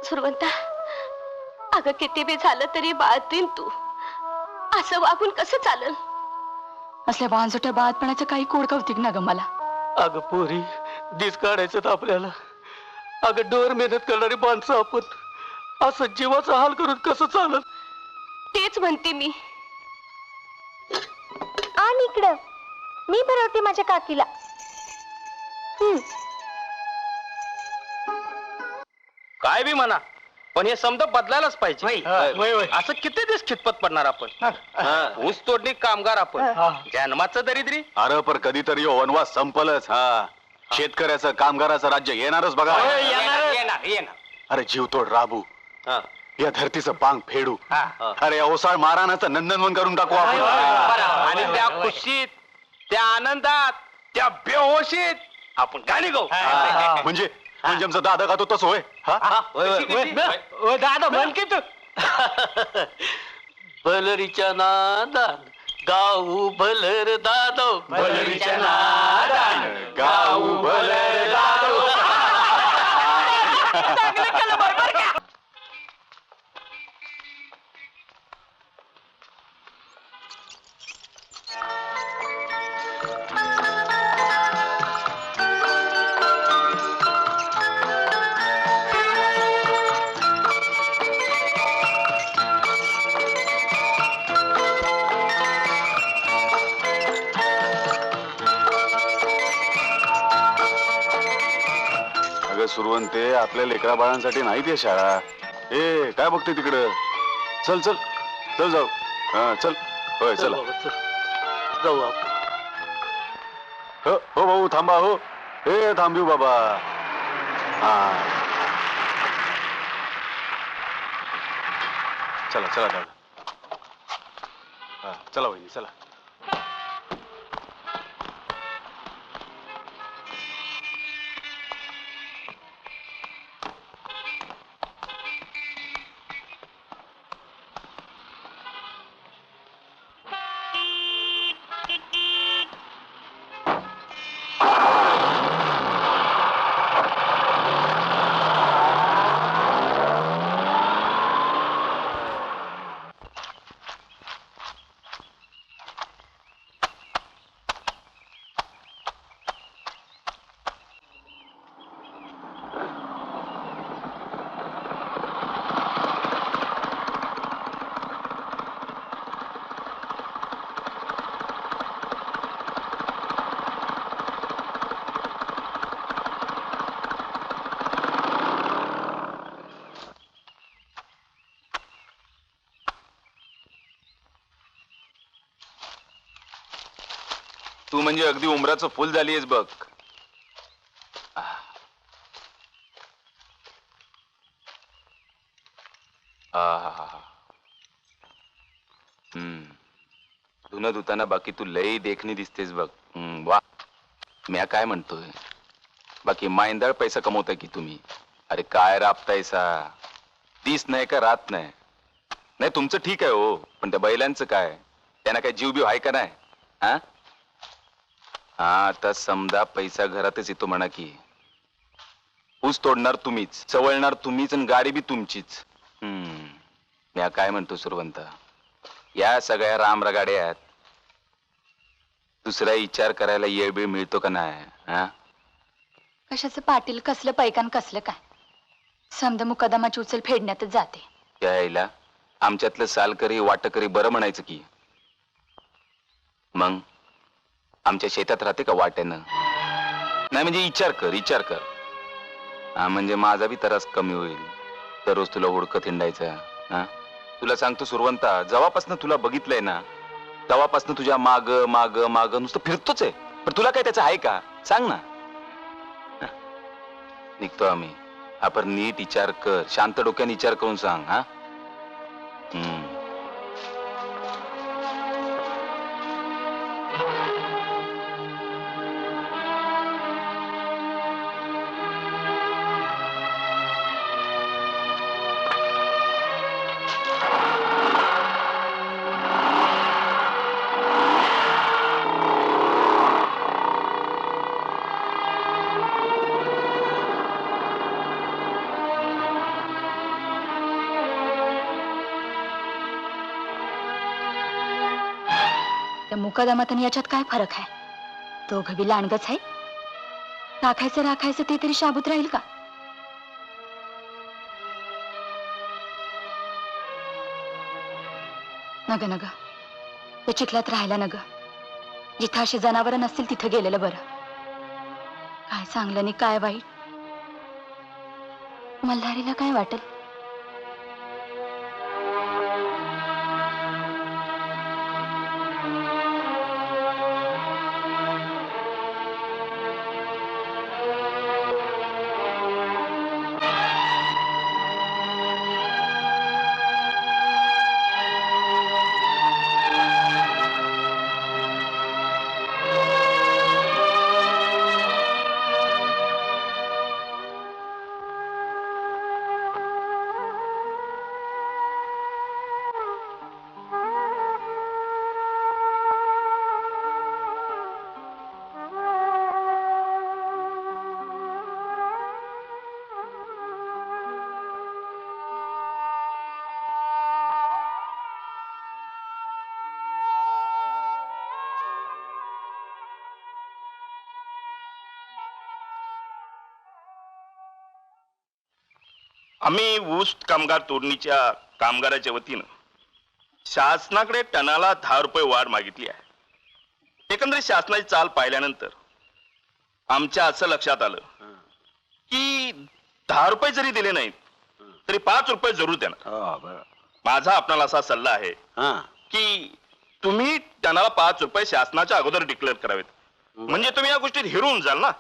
सुरवंता, अगं किती बी झालं तरी बाळतीन तू. असं वागून कसं चालेल? असल्या वांजोट्या बाळपणाचं काही कोड कौतिक ना ग मला. अगं पोरी, दिस काढायचं तर आपल्याला. अगं डोर मेहनत करणारी माणसं आपण, असं जीवाचा हाल करून कसं चालल? तेच म्हणते मी. आणि इकडं मी भरवते माझ्या काकीला. काय बी म्हणा, पण हे समजा बदलायलाच पाहिजे. असं किती दिवस खितपत पडणार आपण? ऊस तोडणी कामगार आपण, जन्माचं दरिद्री. अरे पर कधीतरी वनवास संपलच. हा शेतकऱ्याचं कामगाराचं राज्य येणारच बघा. येणार येणार. अरे जीवतोड राबू, या धरतीचं पांग फेडू. अरे ओसाळ मारानाचं नंदनवन करून टाकू आपण. आणि त्या खुशीत, त्या आनंदात, त्या बेहोशीत आपण गाणी गाऊ. म्हणजे म्हणजे आमचा दादा गातो तसं होय? दादा म्हण की तू. बलरीच्या नादान गाऊ भलर दादो, बलरीच्या नादान गाऊ भलर दादो. सुरवंते, आपल्या लेकरा बाळांसाठी नाही ते शाळा. ए काय बघते तिकडं? चल चल चल जाऊ. हा चल. होय चला जाऊ आपण. हो भाऊ थांबा. हो हे थांबू बाबा. हा चला चला दादा. हा चला वहिनी चला. तू म्हणजे अगदी उमराचं फुल झालीयस बघ. आहाहा. धुणं धुताना बाकी तू लई देखणी दिसतेस बघ. वा. म्या काय म्हणतोय, बाकी मायंदाळ पैसा कमवताय की तुम्ही? अरे काय राबतायसा, दिस नाही का रात नाही. नाही तुमचं ठीक आहे हो, पण त्या बैलांचं काय? त्यांना काय जीव बीव आहे का नाही? हा आता समजा पैसा घरातच येतो म्हणा की, ऊस तोडणार तुम्हीच, चवळणार तुम्हीच, आणि गाडी बी तुमचीच. म्या काय म्हणतो सुरवंता, या सगळ्या रामरगाड्या आहेत, दुसरा विचार करायला येळ बीळ मिळतो का नाही? हा कशाचं पाटील, कसलं पैकान कसलं काय, समजा मुकदमाची उचल फेडण्यातच जाते. यायला आमच्यातलं सालकरी वाटकरी बरं म्हणायचं की. मग आमच्या शेतात राहते का वाट्यानं? नाही म्हणजे विचार कर. हा म्हणजे माझा बी त्रास कमी होईल. दररोज तुला हुडकत हिंडायचं. हा तुला सांगतो सुरवंता, जेव्हापासनं तुला बघितलंय ना, तेव्हापासनं तुझ्या माग माग माग नुसतं फिरतोच आहे. पण तुला काय त्याचं आहे का सांग ना. निघतो आम्ही. आपण नीट विचार कर, शांत डोक्याने विचार करून सांग. हा मुकदमात आणि याच्यात काय फरक आहे? दोघं बी लांडगच आहे. राखायचं ते तरी शाबूत राहील का? नग नग त्या चिखलात राहायला नग. जिथं अशी जनावरं नसतील तिथं गेलेलं बरं. काय चांगलं आणि काय वाईट, मल्हारीला काय वाटेल? आम्ही ऊस कामगार तोडणीच्या कामगाराच्या वतीनं शासनाकडे टनाला 10 रुपये वाढ मागितली आहे. एकंदरीत शासनाची चाल पाहिल्यानंतर आमच्या असं लक्षात आलं की 10 रुपये जरी दिले नाहीत तरी 5 रुपये जरूर देणार. माझा आपणाला असा सल्ला आहे की तुम्ही टनाला 5 रुपये शासनाच्या अगोदर डिक्लेअर करावेत, म्हणजे तुम्ही या गोष्टीत हिरून जाल ना.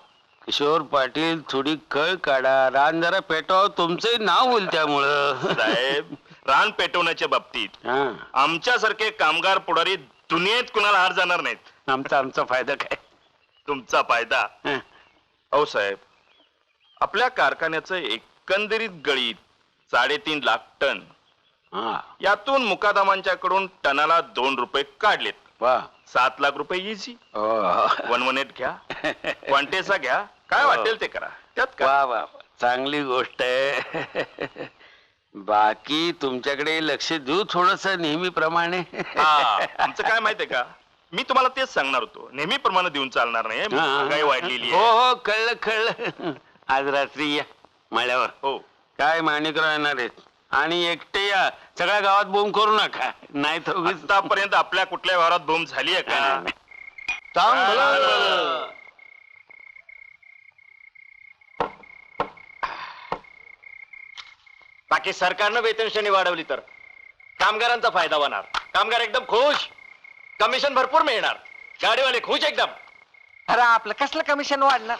किशोर पाटील, थोडी कळ काढा, रान जरा पेटवा, तुमचंही नाव होईल त्यामुळं. साहेब, रान पेटवण्याच्या बाबतीत आमच्यासारखे कामगार पुढारी दुनियेत कुणाला हार जाणार नाहीत. आमचा फायदा काय? तुमचा फायदा. हो साहेब, आपल्या कारखान्याचं एकंदरीत गळीत 3.5 लाख टन, यातून मुकादमांच्याकडून टनाला 2 रुपये काढलेत. 7 लाख रुपये इझी. 118 घ्या, क्वांटेसा घ्या, काय वाटेल ते करा. त्यात वा चांगली गोष्ट आहे. बाकी तुमच्याकडे लक्ष देऊ थोडस नेहमीप्रमाणे. आमचं काय माहितीये का, मी तुम्हाला तेच सांगणार होतो, नेहमीप्रमाणे देऊन चालणार नाही. महागाई वाढलेली आहे. हो कळलं. आज रात्री या मळ्यावर. हो. काय माणिकराव येणार आहेत आणि एकटे या, सगळ्या गावात बोंब करू नका, नाही तर आतापर्यंत आपल्या कुठल्या व्यवहारात बोंब झाली आहे का? बाकी सरकारनं वेतन श्रेणी वाढवली तर कामगारांचा फायदा होणार. कामगार एकदम खुश, कमिशन भरपूर मिळणार, गाडीवाले खुश एकदम. खरं आपलं कसलं कमिशन वाढणार?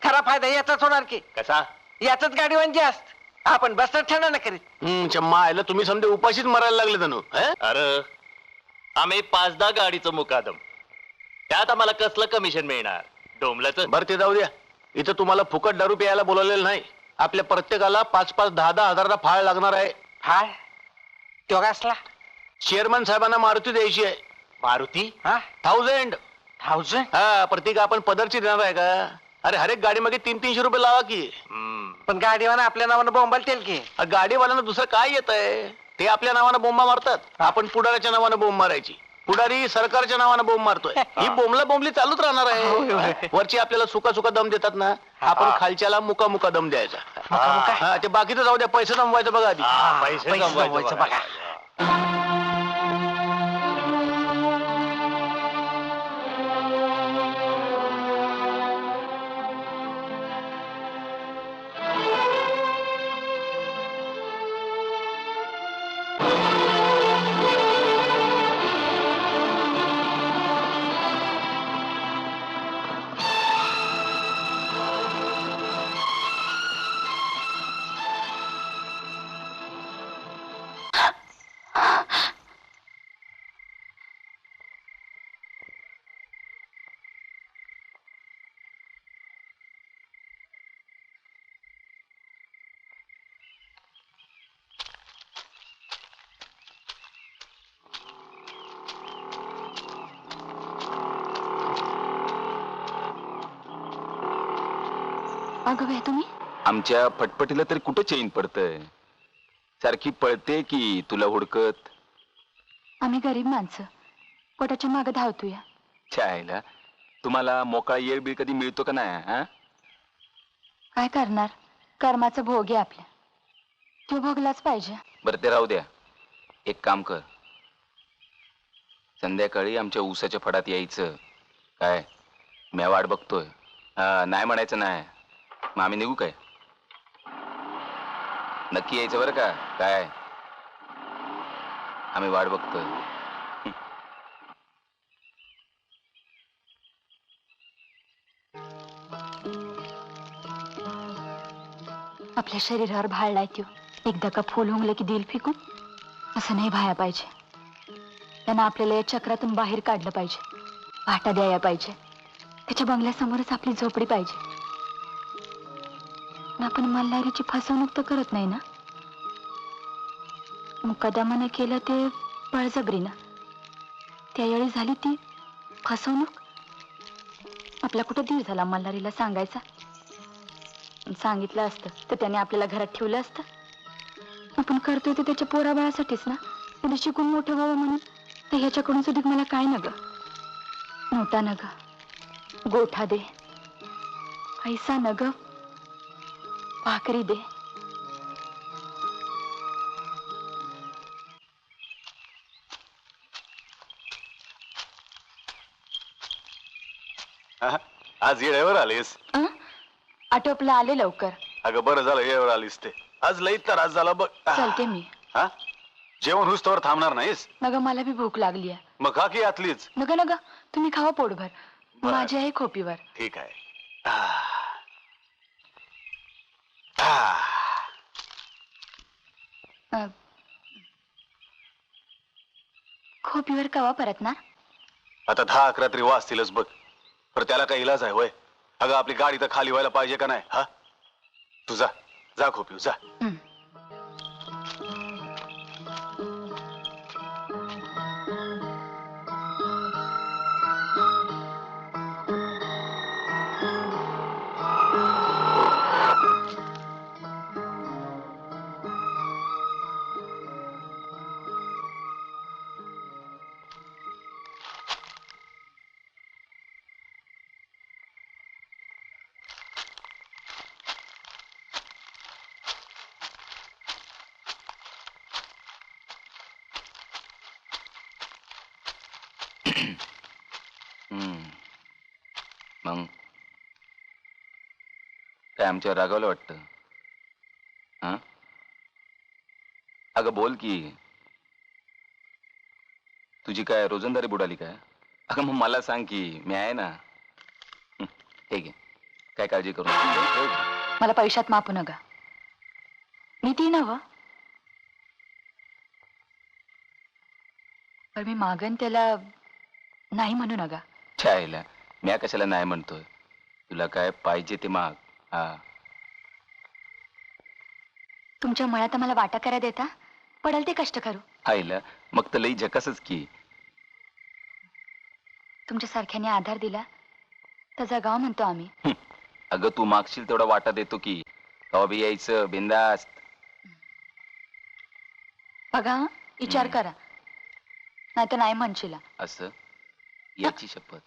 खरा फायदा याचाच होणार की. कसा? याच गाडीवान जास्त. आपण बस ठेवणार ना करीत मायला तुम्ही समजा उपाशीच मरायला लागले जणू अरे आम्ही 5-10 गाडीचं मुकादम, त्यात आम्हाला कसलं कमिशन मिळणार? डोंबल्याचं. बरं ते जाऊ द्या. इथं तुम्हाला फुकट दारू प्यायला बोलवलेलं नाही. आपल्या प्रत्येकाला 5-5, 10-10 हजाराचा फाळ लागणार आहे. फाळ तो कसला? चेअरमन साहेबांना मारुती द्यायची आहे. मारुती? 1000. हा, प्रत्येक आपण पदरची देणार आहे का? अरे हर एक गाडी मागे 300-300 रुपये लावा की. पण गाडीवाला आपल्या नावानं बोंबालतील की. गाडीवाल्यांना दुसरं काय येत आहे? ते आपल्या नावानं बोंबा मारतात, आपण पुढाऱ्याच्या नावानं बोंब मारायची. पुढारी सरकारच्या नावानं बोंब मारतोय. ही बोंबली चालूच राहणार आहे. वरची आपल्याला सुका दम देतात ना, आपण खालच्याला मुका दम द्यायचा. हा, ते बाकीचं जाऊ द्या, पैसे जमवायचं बघा आधी. पैसे जमवायचं बघा. अगं बाई, तुम्ही आमच्या फटफटीला तरी कुठे चेन पडतंय? सारखी पळते की तुला हुडकत. आम्ही गरीब माणसं पोटाच्या मागे धावतोय. छायला तुम्हाला मोकळा येळ बी कधी मिळतो का नाही? हा, काय करणार? कर्माचा भोग आहे आपल्या, तो भोगलाच पाहिजे. बरं ते राहू द्या. एक काम कर, संध्याकाळी आमच्या ऊसाच्या फडात यायचं. काय मी वाट बघतोय. नाही म्हणायचं नाही. मग आम्ही निघू काय? नक्की यायचं बरं का? काय आम्ही वाट बघतोय. आपल्या शरीरावर भाळलाय त्यो. एकदा का फुल हुंगलं की दिल फिकून, असं नाही व्हायला पाहिजे. त्यांना आपल्याला या चक्रातून बाहेर काढलं पाहिजे. वाटा द्यायला पाहिजे. त्याच्या बंगल्यासमोरच आपली झोपडी पाहिजे. आपण मल्हारीची फसवणूक तर करत नाही ना? मुकदमाने केलं ते बळजबरीनं. त्यावेळी झाली ती फसवणूक. आपला कुठं धीर झाला मल्हारीला सांगायचा? सांगितलं असतं तर त्याने आपल्याला घरात ठेवलं असतं. आपण करतोय ते त्याच्या पोराबाळासाठीच ना. पुढे शिकून मोठं व्हावं म्हणून. तर ह्याच्याकडून सुद्धा मला काय न ग? नोटा न ग, गोठा दे, पैसा न ग, भाकरी दे. आज येळेवर आलीस? आटोपलं आले लवकर. अगं बरं झालं येळेवर आलीस ते. आज लई त्रास झाला बघ. चालते मी. हा, जेवण हुस्तवर थांबणार नाहीस? नग मला बी भूक लागली आहे. मग खा की आतलीच. नग नग, तुम्ही खावा पोटभर. माझी आहे खोपीवर. ठीक आहे. खोपीवर कवा परत ना? आता 10-11 तरी वाजतीलच बघ. पर त्याला काही इलाज आहे होय? अगं आपली गाडी तर खाली व्हायला पाहिजे का नाही? हा, तू जा जा खोपीव जा. मग काय आमच्यावर रागावलं वाटतं? हा, अगं बोल की. तुझी काय रोजंदारी बुडाली काय? अगं मग मला सांग की, मी आहे ना. ठीक आहे, काय काळजी करू नका. मला पैशात मापू नका. मी ती नव पण मी मागन त्याला नाही म्हणू नका. छायला म्या कशाला नाही म्हणतोय. तुला काय पाहिजे ते माग. हा तुमच्या मळ्यात मला वाटा करा देता पडल ते कष्ट करू. आईला मग तर लई झकासच की. तुमच्या सारख्याने आधार दिला तर जगाव म्हणतो आम्ही. अगं तू मागशील तेवढा वाटा देतो की. कवा बी यायचं बिंदास्त. बघा विचार करा नाही तर नाही म्हणशीला. असं याची शपथ.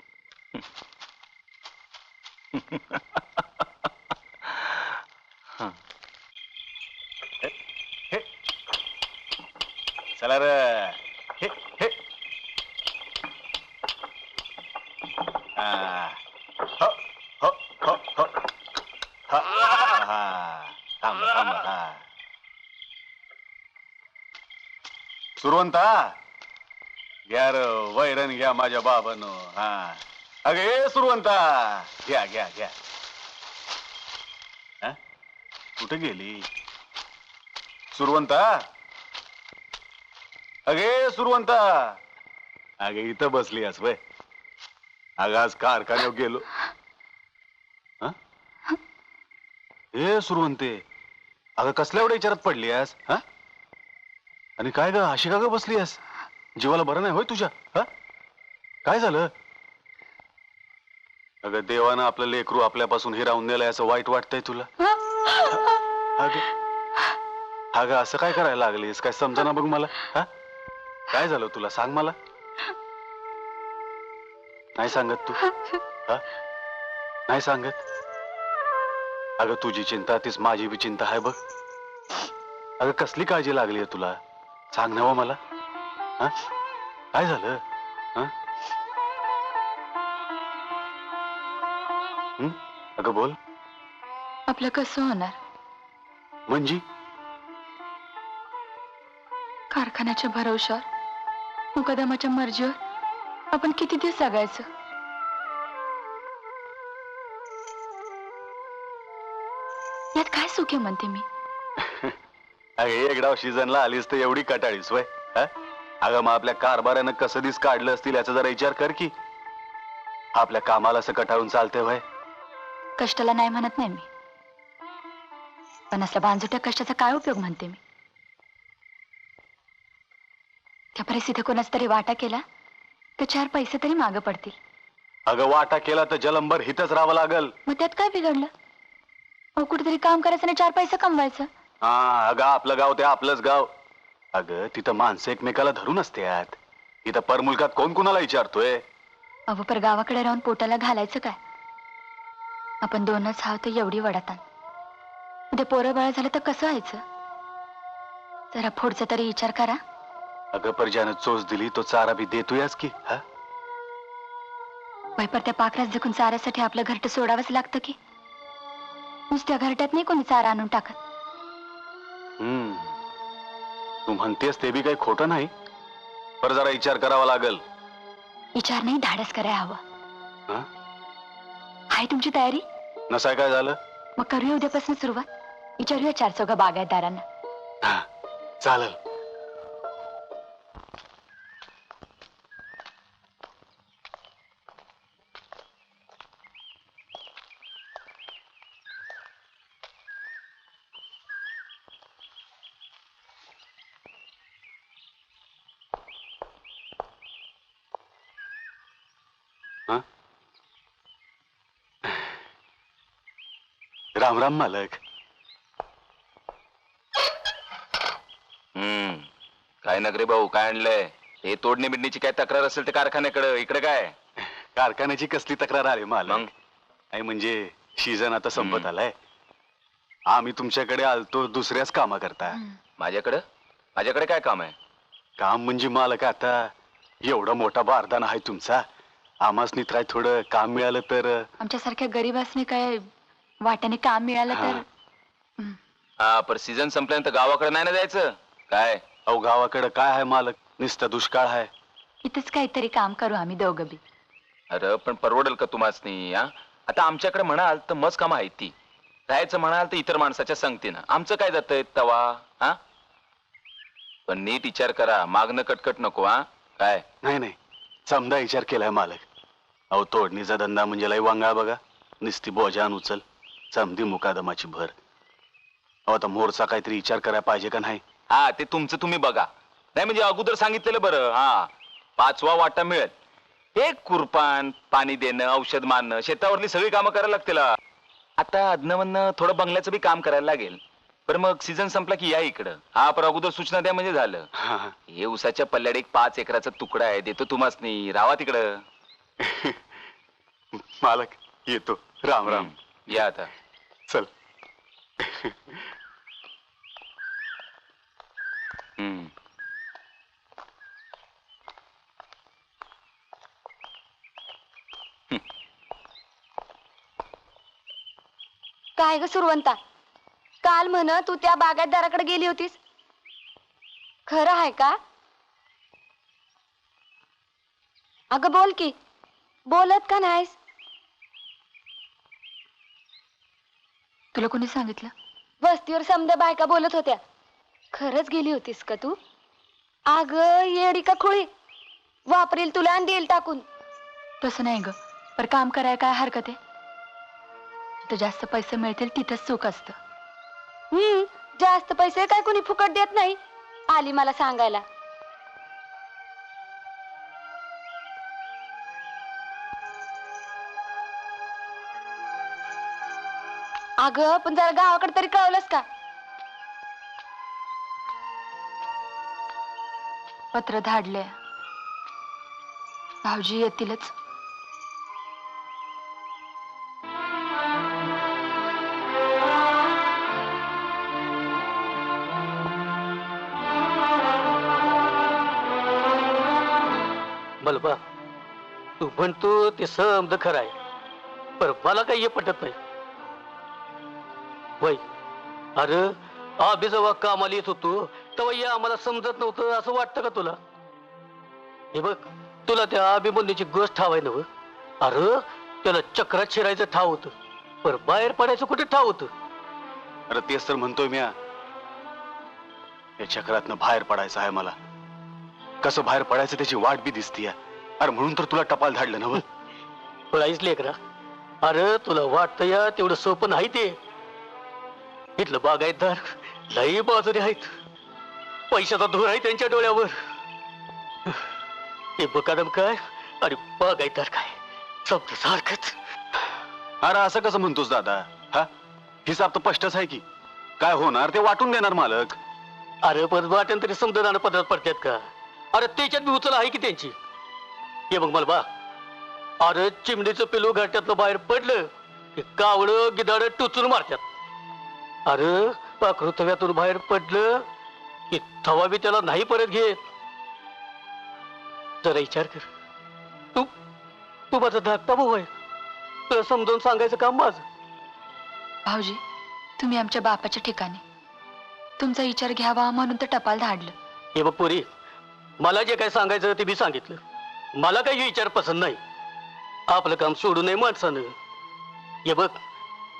चला रे. हे हे हा. हो, हो, हो, हो. हा, हा. थांब, थांब, हा. सुरवंता घ्या र वैरण घ्या माझ्या बाबानो. हा अगे सुरवंता घ्या घ्या घ्या. हा? कुठे गेली सुरवंता? अगे सुरवंता. अगे इथं बसली आहेस वय. अगं आज कारखान्यावर गेलो. हा? ए सुरवंते अगं कसल्या एवढ्या विचारात पडली आहेस? हा आणि काय ग अशी का ग बसली आहेस? जीवाला बरं नाही होय तुझ्या? हा काय झालं? अगं देवानं आपलं लेकरू आपल्यापासून हिरावून नेलंय असं वाईट वाटतंय तुला? अगं असं काय करायला लागलीस? काय समजना बघ मला. हा काय झालं तुला सांग मला. नाही सांगत तू? हा नाही सांगत? अगं तुझी चिंता तीच माझी बी चिंता आहे बघ. अगं कसली काळजी लागली आहे तुला? सांग ना मला. हा काय झालं? हा अगं बोल. आपलं कसं होणार? म्हणजे कारखान्याच्या भरवशावर मुकदमाच्या मर्जीवर आपण किती दिवस जगायचं? यात काय सुख आहे म्हणते मी. अगे एकदा सीझनला आलीस तर एवढी कटाळीस वय. अगं मग आपल्या कारभारानं कसं दिस काढलं असतील याचा जरा विचार कर की. आपल्या कामाला असं कटाळून चालते वय. कष्टाला नाही म्हणत नाही मी पण असल्या बांजुट्या कष्टाचा काय उपयोग म्हणते मी. त्या परिस्थितीत कोणाच तरी वाटा केला तर 4 पैसे तरी मागं पडतील. अगं वाटा केला तर जलंबर हितच राहावं लागल. मग त्यात काय बिघडलं? मग कुठेतरी काम करायचं आणि 4 पैसे कमवायचं. हा अगं आपलं गाव ते आपलंच गाव. अगं तिथं माणसं एकमेकाला धरून असतात. इथं परमुलकात कोण कुणाला विचारतोय? अहो पर गावाकडे राहून पोटाला घालायचं काय? आपण 2च आहोत तर एवढी वडातान. उद्या पोरं बाळ झालं तर कसं व्हायचं? जरा पुढचा तरी विचार करा. अगं पर ज्यानं चोच दिली तो चारा बी देतोयच की. हा वैपर त्या पाखरास जखून चाऱ्यासाठी आपलं घरटं सोडावंच लागतं की. नुसत्या घरट्यात नाही कोणी चारा आणून टाकत. तू म्हणतेस ते बी काही खोटं नाही. पर जरा विचार करावा लागल. विचार नाही धाडस करायला हवं. आहे तुमची तयारी? नसाय काय झालं? मग करूया उद्यापासून सुरुवात. विचारूया 4 चौघा बागायतदारांना. चालेल. राम राम मालक. काय नगरे भाऊ काय आणलंय? हे तोडणी बिडणीची काय तक्रार असेल ते कारखान्याकडे. इकडे काय? कारखान्याची कसली तक्रार आली मालक? नाही म्हणजे सीझन आता संपत आलाय. आम्ही तुमच्याकडे आलतो दुसऱ्याच कामा करता. माझ्याकडे? माझ्याकडे काय काम आहे? काम म्हणजे मालक आता एवढा मोठा बारदाना आहे तुमचा. आम्हाच नित्राय थोडं काम मिळालं तर. आमच्यासारख्या गरीबासने काय वाट्याने काम मिळालं तर. हा पर सीझन संपल्यानंतर गावाकडे नाही ना जायचं काय? अहो गावाकडे काय आहे मालक? नुसतं दुष्काळ आहे. इथंच काहीतरी काम करू आम्ही दोघं बी. अरे पण परवडेल का तुम्हाच नाही? आता आमच्याकडे म्हणाल तर मस्त काम आहे ती. राहायचं म्हणाल तर इतर माणसाच्या संगतीनं. आमचं काय जातंय तवा? हा, पण नीट विचार करा, मागणं कटकट नको. हा काय? नाही नाही, समजा विचार केलाय मालक. अहो तोडणीचा धंदा म्हणजे लय वांगाळ बघा. निस्ती बोजान उचल, समधी मुकादमाची भर. अहो आता मोरचा काहीतरी विचार करायला पाहिजे का नाही? हा, ते तुमचं तुम्ही बघा. नाही म्हणजे अगोदर सांगितलेलं बरं. हा, 5वा वाटा मिळेल. हे कुरपान, पाणी देणं, औषध मारणं, शेतावरली सगळी कामं करायला लागतील. आता अदनमधनं थोडं बंगल्याचं बी काम करायला लागेल. पण मग सीझन संपला की या इकडं. हा, पर अगोदर सूचना द्या म्हणजे झालं. हे उसाच्या पल्ल्याड एक 5 एकराचा तुकडा आहे, देतो तुम्हासनी. रावा तिकडं. मालक येतो. राम राम. या आता. चल. काय ग सुरवंता, काल म्हण तू त्या बागायतदाराकडे गेली होतीस, खरं आहे का? अगं बोल की, बोलत का नाहीस? तुला कोणी सांगितलं? वस्तीवर समद्या बायका बोलत होत्या. खरंच गेली होतीस का तू? अगं येडी का खुळी, वापरेल तुला आणि देईल टाकून. तसं नाही ग, पर काम करायला काय हरकत आहे? जिथं जास्त पैसे मिळतील तिथंच सुख असतं. जास्त पैसे काय कोणी फुकट देत नाही, आली मला सांगायला. अगं पण जरा गावाकडे तरी कळवलंस का? पत्र धाडले, भाऊजी येतीलच. बलबा, तू म्हणतो ते समज खरं आहे, पण मला काही हे पटत नाही. वय अरे आम्ही जेव्हा कामाला येत होतो तेव्हा हे आम्हाला समजत नव्हतं असं वाटतं का तुला? हे बघ, तुला त्या अभिमन्यूची गोष्ट ठाव आहे ना? अरे त्याला चक्रात शिरायचं ठाव होतं, पण बाहेर पडायचं कुठे ठाव होतं? अरे तेच तर म्हणतोय मी, या चक्रातनं बाहेर पडायचं आहे मला. कसं बाहेर पडायचं त्याची वाट बी दिसतीये. अरे म्हणून तर तुला टपाल धाडलं ना. पळाईच लेकरा. अरे तुला वाटतं या तेवढं सोपं नाही ते. इथलं बागायतदार लई बाजुरी आहेत, पैशाचा धूर आहे त्यांच्या डोळ्यावर. हे बकादम काय आणि बागायतदार काय, शब्द सारखंच. अरे असं कसं म्हणतोस दादा? हा, हिसाब तर स्पष्टच आहे की. काय होणार ते वाटून देणार मालक. अरे पण वाटेन तरी समजून पद्धत पडतात का? अरे त्याच्यात बी उचल आहे की त्यांची. हे बघ मला बा, अरे चिमणीचं पिलू घरट्यातलं बाहेर पडलं की कावळं गिदाड टुचून मारतात. अरे पाखरू तव्यातून बाहेर पडलं की थवा बी त्याला नाही परत घेत. जरा विचार कर. तू माझा धाकटा भाऊ आहे, तुला समजावून सांगायचं काम माझं. भाऊजी, तुम्ही आमच्या बापाच्या ठिकाणी, तुमचा विचार घ्यावा म्हणून तर टपाल धाडलं. हे बघ पोरी, मला जे काय सांगायचं ते मी सांगितलं. मला काही विचार पसंत नाही. आपलं काम सोडू नये माणसानं. हे बघ,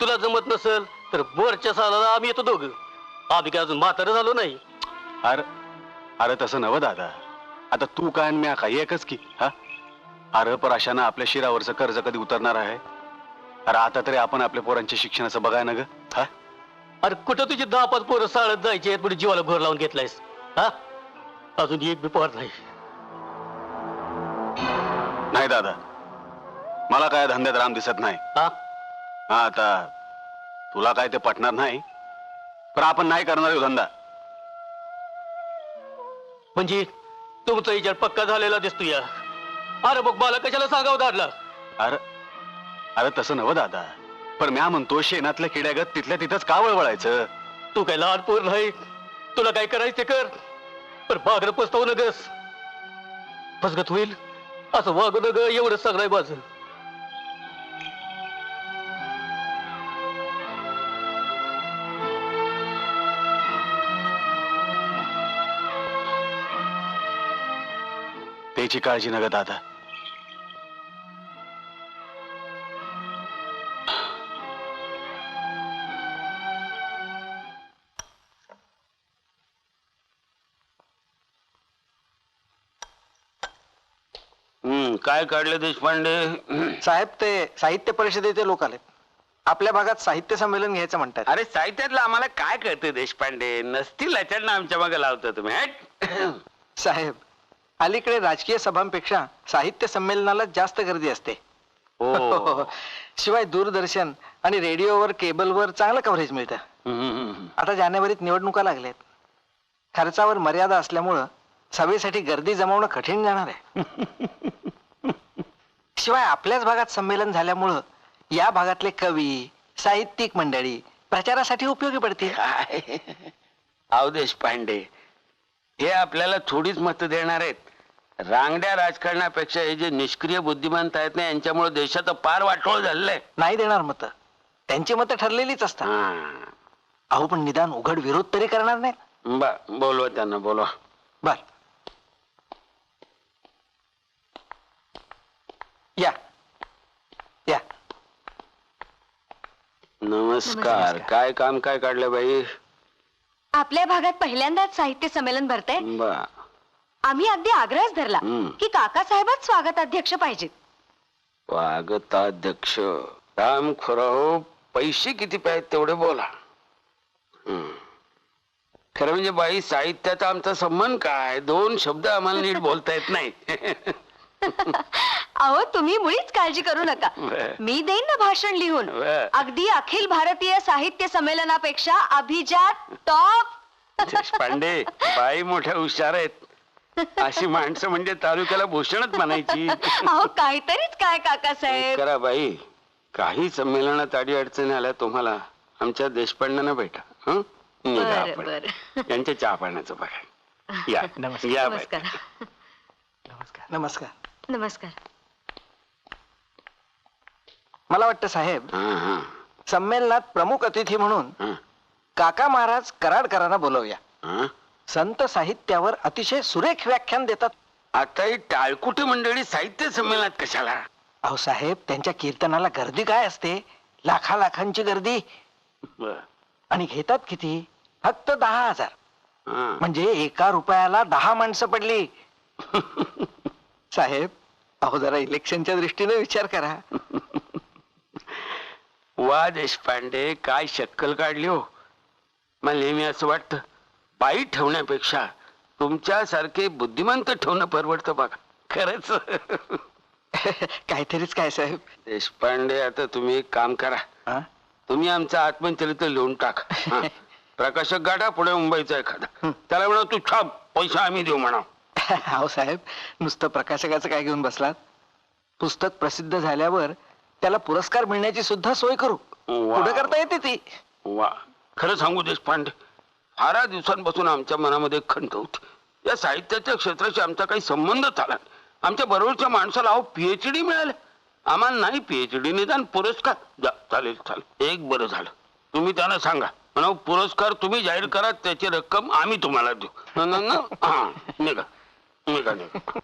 तुला जमत नसेल तर बोरच्या सालाला आम्ही येतो दोघं. आम्ही काय अजून म्हातारं झालो नाही. अरे अरे तसं नवं दादा. आता तू काय आणि मी काय एकच की. हा, अरे पर अशानं आपल्या शिरावरचं कर्ज कधी उतरणार आहे? अरे आता तरी आपण आपल्या पोरांच्या शिक्षणाचं बघाय ना ग. हा, अरे कुठं तुझी 10-5 पोरं शाळेत जायची आहेत, पुढे जीवाला घोर लावून घेतलायस? हा, अजून एक बी पोर नाही. नाही दादा, मला काय धंद्यात राम दिसत नाही. हा, आता तुला काय ते पटणार नाही, पण आपण नाही करणार हो धंदा. म्हणजे तुमचा विचार पक्का झालेला दिसतो या. अरे बघ, मला कशाला सांगावं धाडला? अरे अरे तसं नवं दादा, पण म्या म्हणतो शेणातल्या किड्यागत तिथल्या तिथंच का वळवळायचं? तू काय लहान पोर नाही, तुला काय करायचं ते कर, पण बागड पस्तावू नगस. फसगत होईल असं वागू नग, एवढं सगळं माझं. त्याची काळजी नका दादा. काय काढलं देशपांडे? साहेब ते साहित्य परिषदेचे लोक आले, आपल्या भागात साहित्य संमेलन घ्यायचं म्हणतात. अरे साहित्यातलं आम्हाला काय कळतं देशपांडे? नसतील लचडणं आमच्या मागे लावता तुम्ही. हट. साहेब, अलीकडे राजकीय सभांपेक्षा साहित्य संमेलनाला जास्त गर्दी असते. हो. शिवाय दूरदर्शन आणि रेडिओवर केबलवर चांगलं कव्हरेज मिळतं. आता जानेवारीत निवडणुका लागल्यात, खर्चावर मर्यादा असल्यामुळं सभेसाठी गर्दी जमवणं कठीण जाणार आहे. शिवाय आपल्याच भागात संमेलन झाल्यामुळं या भागातले कवी, साहित्यिक मंडळी प्रचारासाठी उपयोगी पडतील. अहो देशपांडे, हे आपल्याला थोडीच मतं देणार आहेत. रांगड्या राजकारणापेक्षा हे जे निष्क्रिय बुद्धिमंत आहेत ना, यांच्यामुळे देशाचं पार वाटोळ झालंय. नाही देणार मतं, त्यांची मतं ठरलेलीच असतात. अहो पण निदान उघड विरोध तरी करणार नाही. बोलवा त्यांना, बोलवा. बर, या या. नमस्कार. काय काम काय काढलं बाई? आपल्या भागात पहिल्यांदाच साहित्य संमेलन भरतंय. बा, आम्ही अगदी आग्रहच धरला की काकासाहेबच स्वागताध्यक्ष पाहिजेत. स्वागताध्यक्ष काम खरं हो. पैसे किती पाहिजे तेवढे बोला. खरं म्हणजे बाई, साहित्याचा आमचा संबंध काय? 2 शब्द आम्हाला नीट बोलता येत नाही. अहो तुम्ही मुळीच काळजी करू नका, मी देईन ना भाषण लिहून. अगदी अखिल भारतीय साहित्य संमेलनापेक्षा अभिजात टॉप. देशपांडे, बाई मोठ्या हुशार आहेत. अशी माणसं म्हणजे तालुक्याला भूषणच म्हणायची. अहो काहीतरीच काय काकासाहेब. करा बाई, काही संमेलनात अडी अडचणी आल्या तुम्हाला आमच्या देशपांड्यांना भेटा. निघा आपण. त्यांच्या चहा पाण्याचं बघा. या या बाई. नमस्कार. नमस्कार. मला वाटतं साहेब, संमेलनात प्रमुख अतिथी म्हणून काका महाराज कराडकरांना बोलवूया. संत साहित्यावर अतिशय सुरेख व्याख्यान देतात. आता ही टाळकुटी मंडळी साहित्य संमेलनात कशाला? अहो साहेब, त्यांच्या कीर्तनाला गर्दी काय असते? लाखांची गर्दी. आणि घेतात किती? फक्त 10,000. म्हणजे एका रुपयाला 10 माणसं पडली. साहेब, अहो जरा इलेक्शनच्या दृष्टीने विचार करा. वा देशपांडे, काय शक्कल काढली हो. मला नेहमी असं वाटतं, बाई ठेवण्यापेक्षा तुमच्यासारखे बुद्धिमंत ठेवणं परवडतं बघा. खरंच. काहीतरीच काय साहेब. देशपांडे, आता तुम्ही एक काम करा. तुम्ही आमचं आत्मचरित्र लिहून टाका. प्रकाशक गाठा पुढे मुंबईचा एखादा, त्याला म्हणा तू छाप, पैसा आम्ही देऊ म्हणा. अहो साहेब, नुसतं प्रकाशकाचं काय घेऊन बसलात? पुस्तक प्रसिद्ध झाल्यावर त्याला पुरस्कार मिळण्याची सुद्धा सोय करू. पुढे करता येते ती. वा, खरं सांगू देशपांडे, फार दिवसांपासून आमच्या मनामध्ये खंत होती. या साहित्याच्या क्षेत्राशी आमचा काही संबंधच आला. आमच्या बरोबरच्या माणसाला अहो PhD मिळाले, आम्हाला नाही PhD, निदान पुरस्कार. चालेल चालेल, एक बरं झालं. तुम्ही त्यांना सांगा म्हणा पुरस्कार तुम्ही जाहीर करा, त्याची रक्कम आम्ही तुम्हाला देऊ. निघा निघा निघा.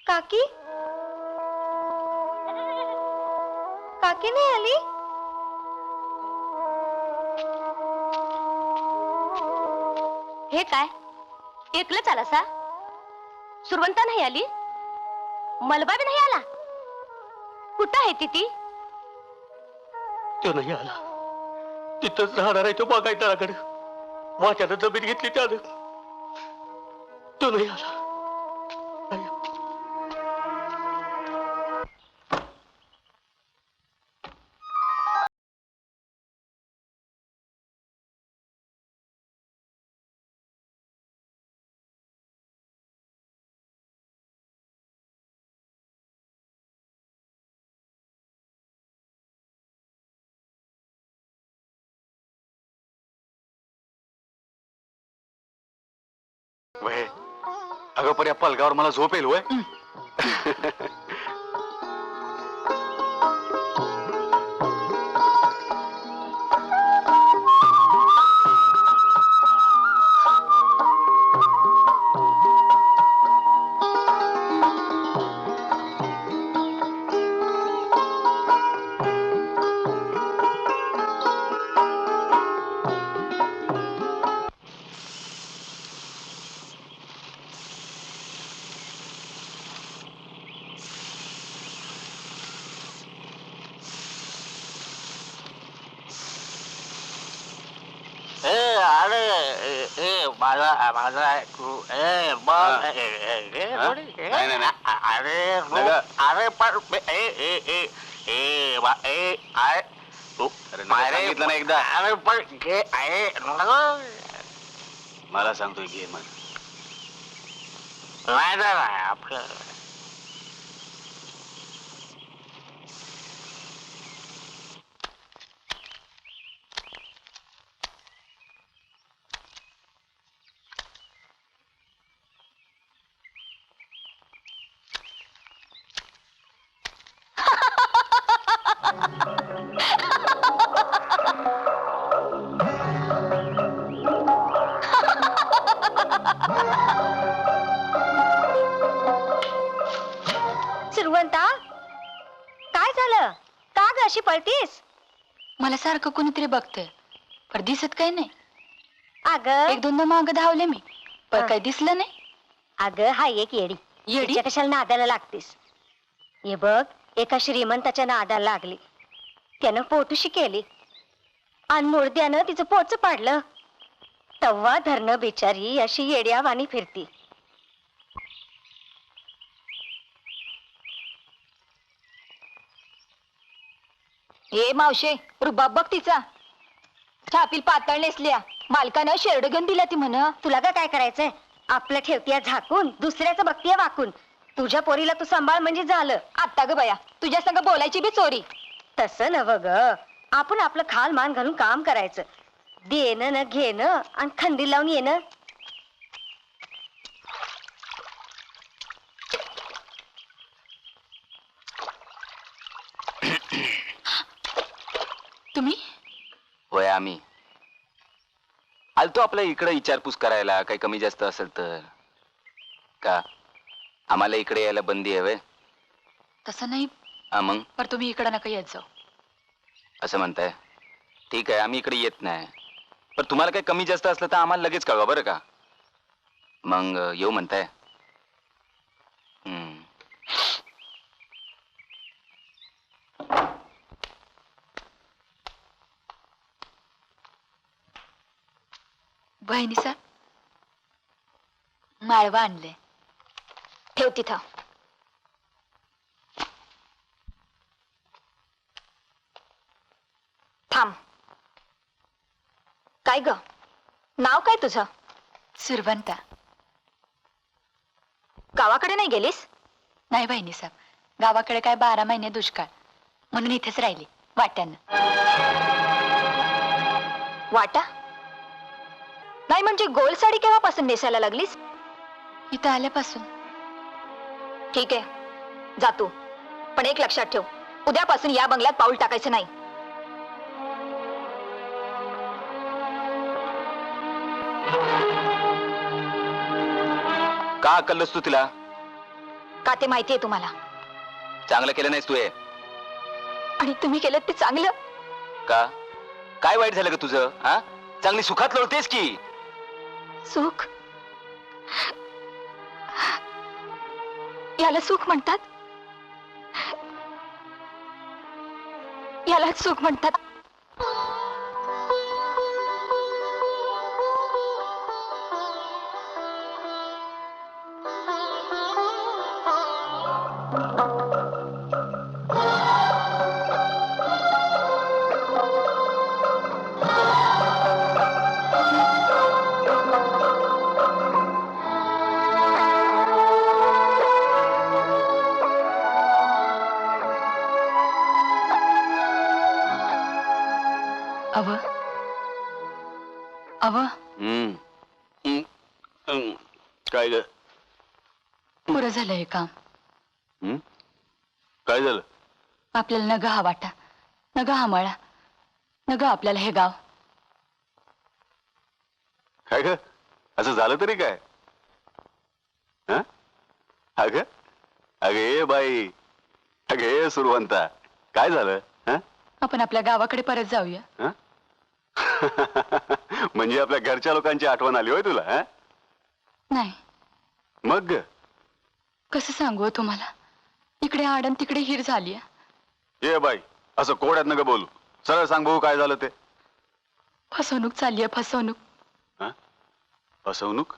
काकी काकी नाही आली? हे काय एकलंच आला सा? सुरवंता नाही आली? मलबा बी नाही आला? कुठं आहे ती? तो नाही आला. तिथंच राहणार आहे तो बागायतदाराकडे. वाच्यानं जमीन घेतली त्यानं. तो नाही आला. वय अगं पर या पलगावर मला झोप येईल वय. माझा माझा बघ अरे अरे पण सांगितलं ना एकदा. अरे पण घे आहे मला सांगतोय घे मग. नाही आपलं सुरवंता, काय झालं? का ग अशी पळतीस? मला सारखं कोणीतरी बघतंय पण दिसत काही नाही. अगं एक दोनदा माग धावले मी पण काही दिसलं नाही. अगं हा एक येडी. तिच्या कशाला नादाला लागतीस? हे बघ, एका श्रीमंताच्या नादाला लागली. त्यानं पोटुशी केली आणि मुर्द्यानं तिचं पोटच पाडलं. तव्हा धरणं बिचारी अशी येड्यावानी फिरती. ए मावशे, रुबाब बघ तिचा. छापील पातळ नेसल्या, मालकानं शेरड घेऊन दिला ती म्हण. तुला काय करायचंय? आपलं ठेवतीया झाकून, दुसऱ्याचं बघतीय वाकून. तुझ्या पोरीला तू सांभाळ म्हणजे झालं. आता ग बया, तुझ्या संग बोलायची बी चोरी. तसं नव्ह ग, आपण आपलं खाल मान घालून काम करायचं. देणं न घेणं आणि खंदील लावून येणं. तुम्ही? होय आम्ही आलतो आपल्या इकडे विचारपूस करायला. काही कमी जास्त असेल तर. का आम्हाला इकडे यायला बंदी आहे व्हय? तसं नाही, मग पर तुम्ही इकडं नका येत जाऊ. असं म्हणताय? ठीक आहे, आम्ही इकडे येत नाही. पण तुम्हाला काही कमी जास्त असलं तर आम्हाला लगेच कळवा बरं का. मग येऊ म्हणताय? बहिणीचा माळवा आणले, ठेव तिथं. थांब. काय ग, नाव काय तुझं? सुरवंता. गावाकडे नाही गेलीस? नाही बहिणी साहेब, गावाकडे काय 12 महिने दुष्काळ म्हणून इथेच राहिली वाट्यानं. वाटा नाही म्हणजे गोल साडी केव्हापासून नेसायला लागलीस? इथं आल्यापासून. ठीक आहे, जा तू. पण एक लक्षात ठेव, उद्यापासून या बंगल्यात पाऊल टाकायचं नाही. का अक्कलस तू तिला? का ते माहितीये तुम्हाला? चांगलं केलं नाहीस तू हे. आणि तुम्ही केलं ते चांगलं. का काय वाईट झालं का तुझं? हा, चांगली सुखात लोळतेस की. सुख याला सुख म्हणतात? यालाच सुख म्हणतात. अव अव काय ग? पुरं झालं हे काम. काय झालं? आपल्याला नग हा वाटा, नग हा मळा, नग आपल्याला हे गाव. काय ग? असं झालं तरी काय? अग अगे बाई, अगे सुरवंता, काय झालं? आपण आपल्या गावाकडे परत जाऊया. म्हणजे आपल्या घरच्या लोकांची आठवण आली होय तुला? नाही, मग कसं सांगू तुम्हाला, इकडे आडन तिकडे हिर झाली. ये बाई, असं कोड्यात नका बोलू. सरळ सांग भाऊ, काय झालं ते? फसवणूक चालली आहे, फसवणूक. फसवणूक?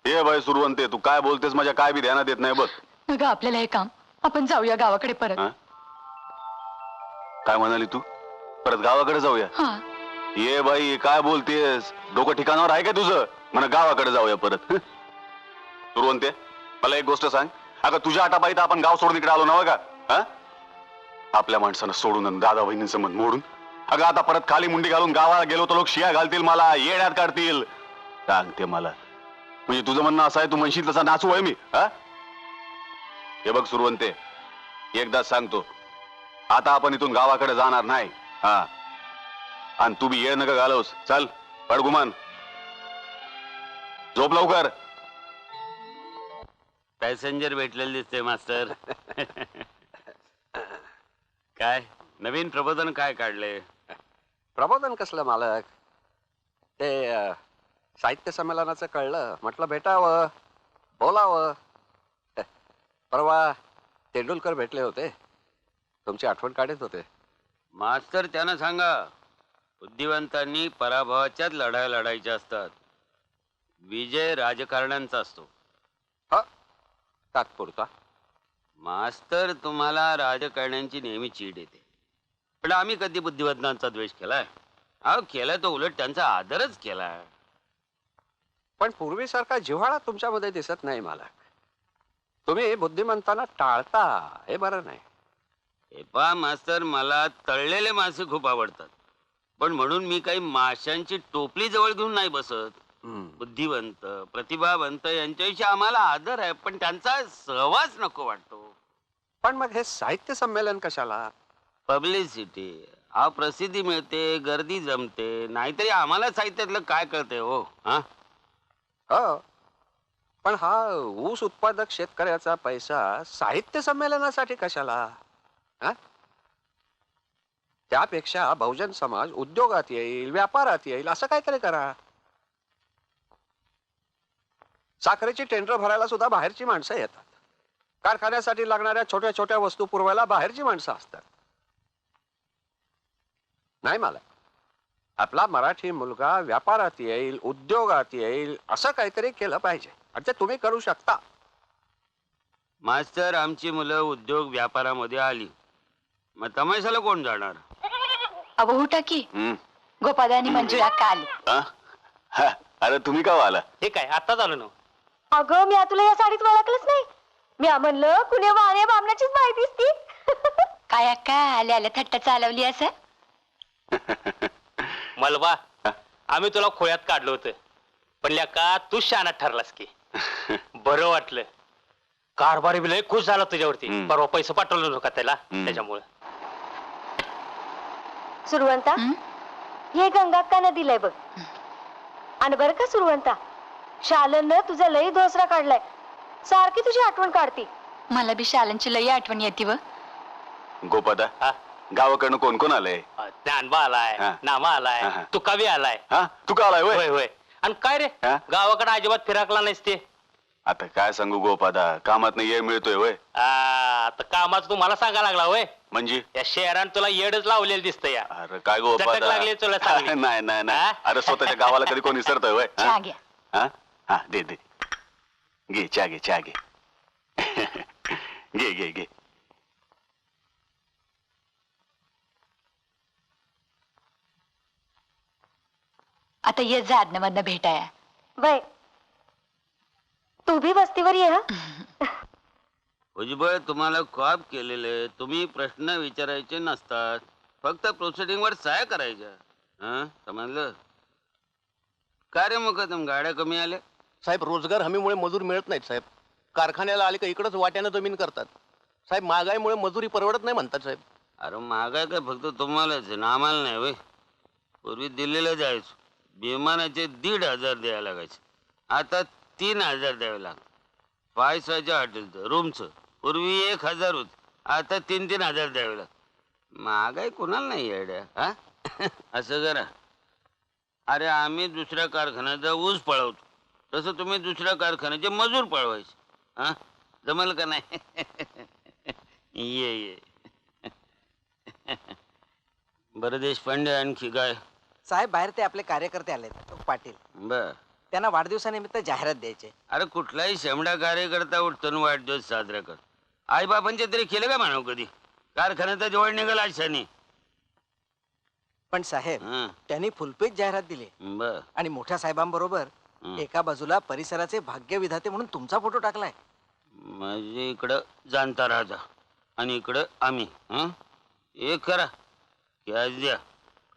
ये बाई सुरवंते, तू काय बोलतेस माझ्या काय बी ध्यानात येत नाही बघ. नग आपल्याला हे काम, आपण जाऊया गावाकडे परत. काय म्हणाली तू? परत गावाकडे जाऊया? हा. ये बाई, काय बोलतेस? डोकं ठिकाणावर आहे का तुझं? म्हणा गावाकडे जाऊया परत. सुरवंते, मला एक गोष्ट सांग. अगं तुझ्या आटापायी तर आपण गाव सोडून इकडे आलो नव्हे का? आपल्या माणसानं सोडून, दादा बहिणींचं मन मोडून. अगं आता परत खाली मुंडी घालून गावाला गेलो तर लोक शिया घालतील, मला येड्यात काढतील. सांगते मला, म्हणजे तुझं म्हणणं असं आहे, तू म्हणशील तसा नाचू आहे मी? हे बघ सुरवंते, एकदा सांगतो, आता आपण इथून गावाकडे जाणार नाही. आणि तू बी येळ नका घालवस. चल पडगुमान, झोप लवकर. पॅसेंजर भेटलेले दिसते मास्टर. काय नवीन प्रबोधन काय काढले? प्रबोधन कसलं मालक? ते साहित्य संमेलनाचं कळलं, म्हटलं भेटावं, बोलावं. परवा तेंडुलकर भेटले होते, तुमची आठवण काढत होते. मास्तर त्यांना सांगा, बुद्धिवंतांनी पराभवाच्याच लढाया लढायच्या असतात. विजय राजकारण्यांचा असतो. तात्पुरता. मास्तर, तुम्हाला राजकारण्यांची नेहमी चीड येते, पण आम्ही कधी बुद्धिवंतांचा द्वेष केलाय? केलाय तो उलट त्यांचा आदरच केलाय. पण पूर्वीसारखा जिव्हाळा तुमच्यामध्ये दिसत नाही मालक. तुम्ही बुद्धिमंतांना टाळता, हे बरं नाही. हे पहा मास्तर, मला तळलेले मासे खूप आवडतात, पण म्हणून मी काही माशांची टोपली जवळ घेऊन नाही बसत. बुद्धिवंत, प्रतिभावंत यांच्याविषयी आम्हाला आदर आहे, पण त्यांचा सहवास नको वाटतो. पण मग हे साहित्य संमेलन कशाला? पब्लिसिटी. प्रसिद्धी मिळते, गर्दी जमते, नाहीतरी आम्हाला साहित्यातलं काय कळते हो? पण हा ऊस उत्पादक शेतकऱ्याचा पैसा साहित्य संमेलनासाठी कशाला? त्यापेक्षा बहुजन समाज उद्योगात येईल, व्यापारात येईल, असं काहीतरी करा. साखरेची टेंडर भरायला सुद्धा बाहेरची माणसं येतात. कारखान्यासाठी लागणाऱ्या छोट्या छोट्या वस्तू पुरवायला बाहेरची माणसं असतात. नाही मला, आपला मराठी मुलगा व्यापारात येईल, उद्योगात येईल, असं काहीतरी केलं पाहिजे. आणि ते तुम्ही करू शकता. मास्तर, आमची मुलं उद्योग व्यापारामध्ये आली, मग तमाशाला कोण जाणार? अहो टाकी गोपादा आणि मंजुळा काल. अरे तुम्ही का आला? हे काय आता झालं ना? अगं मी तुला या साडीत ओळखलंच नाही. मी म्हणलं कुण्या वाण्या बामणाचीच माहिती असती. काय अक्का, आल्या आल्या थट्टा चालवली असं? मलबा, आम्ही तुला खोयात काढलं होतं, पण का तू शानात ठरलास की. बरं वाटलं. कारभारी बी लय खुश झाला तुझ्यावरती. परवा पैसे पाठवलं नव्हता त्याला, त्याच्यामुळे. सुरवंता, हे गंगाक्का नदीला बघ. आणि बरं का सुरवंता, शालननं तुझा लई दोसरा काढलाय. सारखी तुझी आठवण काढती. मला बी शालनची लई आठवण येते व. गोपादा, गावाकडनं कोण कोण आलंय? ज्ञानबा आलाय, हा. नामा आलाय, हा, हा. तुका बी आलाय. हा तू का आलाय होय वय? होय. आणि काय रे हा? गावाकडे अजिबात फिराकला नाहीस ते? आता काय सांगू गोपादा, कामात येळ मिळतोय वय. आता कामाचं तुम्हाला सांगा लागला होय. म्हणजे या शहरात तुला येडच लावलेलं दिसतं या. अरे काय चटक गोपादा लागली तुला चांगली. नाही नाही नाही. अरे स्वतःच्या गावाला कधी कोण विसरतोय वय? चहा घ्या. हा हा दे दे घे चहा घे चहा घे घे घे घे. आता ये जा आदनमधनं भेटाया. वय तू भी वस्तीवर ये हा. भुजबळ तुम्हाला कॉप केलेले, तुम्ही प्रश्न विचारायचे नसतात, फक्त प्रोसिडिंग वर सह्या करायच्या. हा समजलं? काय रे मुकदम, गाड्या कमी आल्या? साहेब रोजगार हमीमुळे मजूर मिळत नाहीत साहेब. कारखान्याला आले का इकडंच वाट्यानं जमीन करतात साहेब. महागाईमुळे मजुरी परवडत नाही म्हणतात साहेब. अरे महागाय काय फक्त तुम्हालाच आहे ना, आम्हाला नाही वय. पूर्वी दिल्लीला जायचो, विमानाचे 1,500 द्यायला लागायचे, आता 3,000 द्यावे लागतात. 5 स्टारच्या हॉटेलचं रूमचं पूर्वी 1,000 होत, आता 3,000 द्यावे लागतात. महागाई कोणाला नाही येड्या. हा असं करा, अरे आम्ही दुसऱ्या कारखान्याचा ऊस पळवतो, तसं तुम्ही दुसऱ्या कारखान्याचे मजूर पळवायचे. हा जमल का नाही? ये ये बरं देशपांडे, आणखी काय? साहेब बाहेर ते आपले कार्यकर्ते आलेत पाटील, बर त्यांना वाढदिवसानिमित्त जाहिरात द्यायचे. अरे कुठलाही शेमडा कार्यकर्ता उठतो ना वाढदिवस साजरा कर. आई बापांचे तरी केलं का म्हणाव कधी? कारखान्याचा जवळ निघाला अशाने. पण साहेब त्यांनी फुलपेच जाहिरात दिली बर आणि मोठ्या साहेबांबरोबर एका बाजूला परिसराचे भाग्य विधाते म्हणून तुमचा फोटो टाकलाय. म्हणजे इकडं जाणता राजा आणि इकडं आम्ही. एक करा कॅश द्या,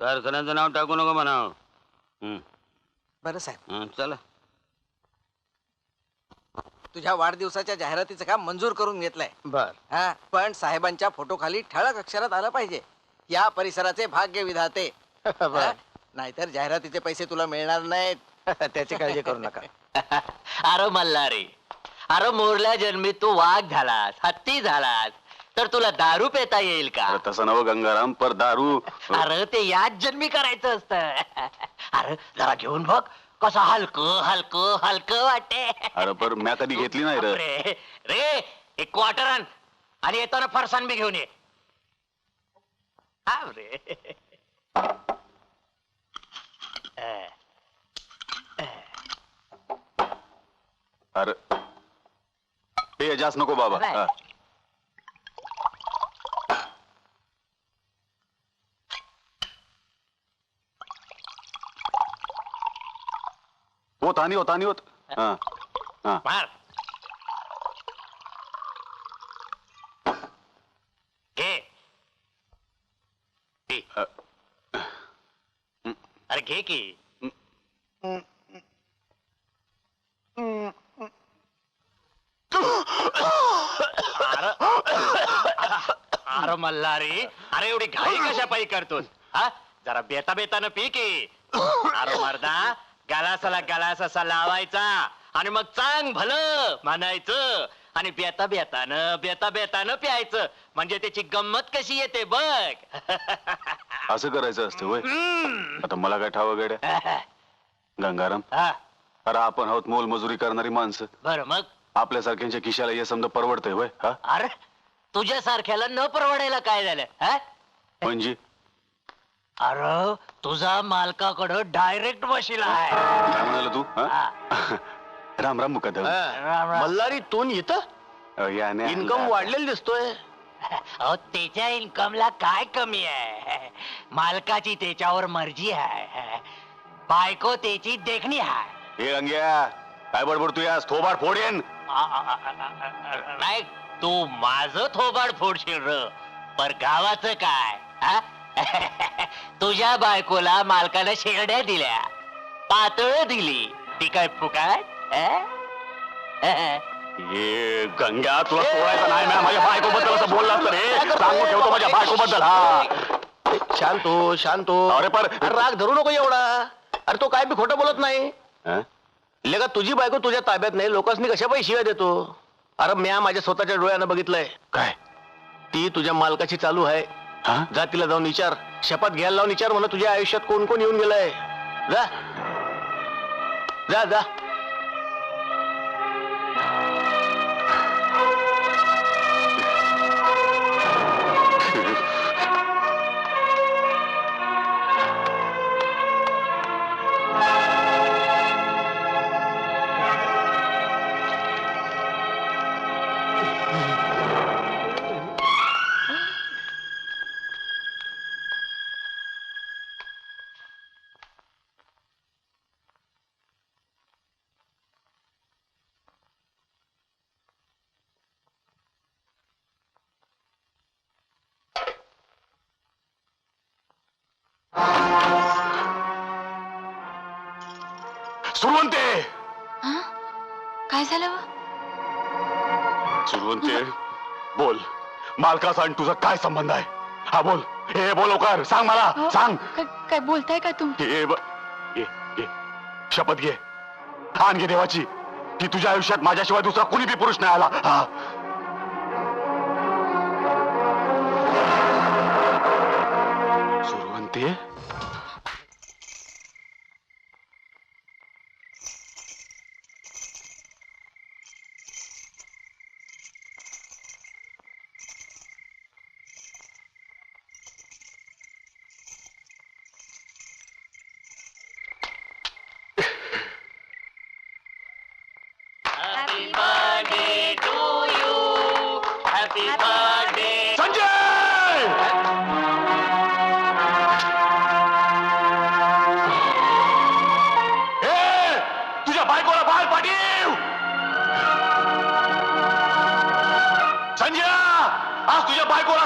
कारखान्याचं नाव टाकू नका म्हणाव. बरं साहेब, चला. तुझ्या वाढदिवसाच्या जाहिरातीचं काम मंजूर करून घेतलंय. बर हा पण साहेबांच्या फोटो खाली ठळक अक्षरात आलं पाहिजे, या परिसराचे भाग्य विधाते. नाहीतर जाहिरातीचे पैसे तुला मिळणार नाहीत. त्याची काळजी करू नका. अरे मल्हारी, अरे मोरल्या जन्मी तू वाघ झालास, हत्ती झालास, तर तुला दारू पेता येईल का? अरे तसं नव गंगाराम, पर दारू अरे ते याच जन्मी करायचं असतं. अरे जरा घेऊन बघ कसं हलकं हलकं हलकं वाटते. अरे पर म्या कधी घेतली नाही रे. रे रे एक क्वार्टर आण आणि येताना फरसाण बी घेऊन ये. हा रे अरे ते जास्त नको बाबा. हा. होत आणि होत आणि होत. हा हा मार घे. अरे घे की. अरे मल्हारी, अरे एवढी घाई कशा पायी करतोस? हा जरा बेता बेतानं पी की. अरे मर्दा, गलासाला गलास असा लावायचा आणि मग चांग भलं म्हणायचं आणि बेता बेतानं प्यायचं, म्हणजे त्याची गंमत कशी येते बघ. असं करायचं असतं वय. आता मला काय ठाव गड्या गंगाराम. अरे आपण आहोत मोलमजुरी करणारी माणसं. बर मग आपल्यासारख्यांच्या खिशाला हे समजा परवडतंय वय. हा अरे तुझ्या सारख्याला न परवडायला काय झालं? म्हणजे अरे तुझा मालकाकडं डायरेक्ट वशील आहे. काय म्हणाला तू? राम राम मुकदम. मल्हारी तू इथं इन्कम वाढलेलं दिसतोय. अहो त्याच्या इन्कमला काय कमी आहे? मालकाची त्याच्यावर मर्जी आहे, बायको त्याची देखणी आहे. हे अंग्या काय बडबड तू यास थोबाड फोडेन. नाही तू माझं थोबाड फोडशील र, पर गावाचं काय? तुझ्या बायकोला मालकानं शेरड्या दिल्या, पातळ दिली, ती काय फुकाट? ये गंग्या तुला सोडायचं नाही. माझ्या बायको बद्दल असं बोलला तर सांगून ठेवतो माझ्या बायको बद्दल. हा शांतो. अरे पर राग धरू नको एवढा. अरे तो काय बी खोटं बोलत नाही. लेका तुझी बायको तुझ्या ताब्यात नाही, लोकांनी कशा पैसे शिव्या देतो? अरे म्या माझ्या स्वतःच्या डोळ्यानं बघितलंय. काय ती तुझ्या मालकाची चालू आहे जा तिला जाऊन विचार, शपथ घ्यायला लावून विचार म्हणा तुझ्या आयुष्यात कोण कोण येऊन गेलंय. जा जा जा. सुरवंते, काय झालं? सुरवंते बोल, मालकाचा आणि तुझा काय संबंध आहे? हा बोल, हे बोल लवकर, सांग मला, सांग. काय बोलताय का तुम्ही? घे शपथ घे, ठाण घे देवाची की तुझ्या आयुष्यात माझ्याशिवाय दुसरा कुणी बी पुरुष नाही आला. हा सुरवंते,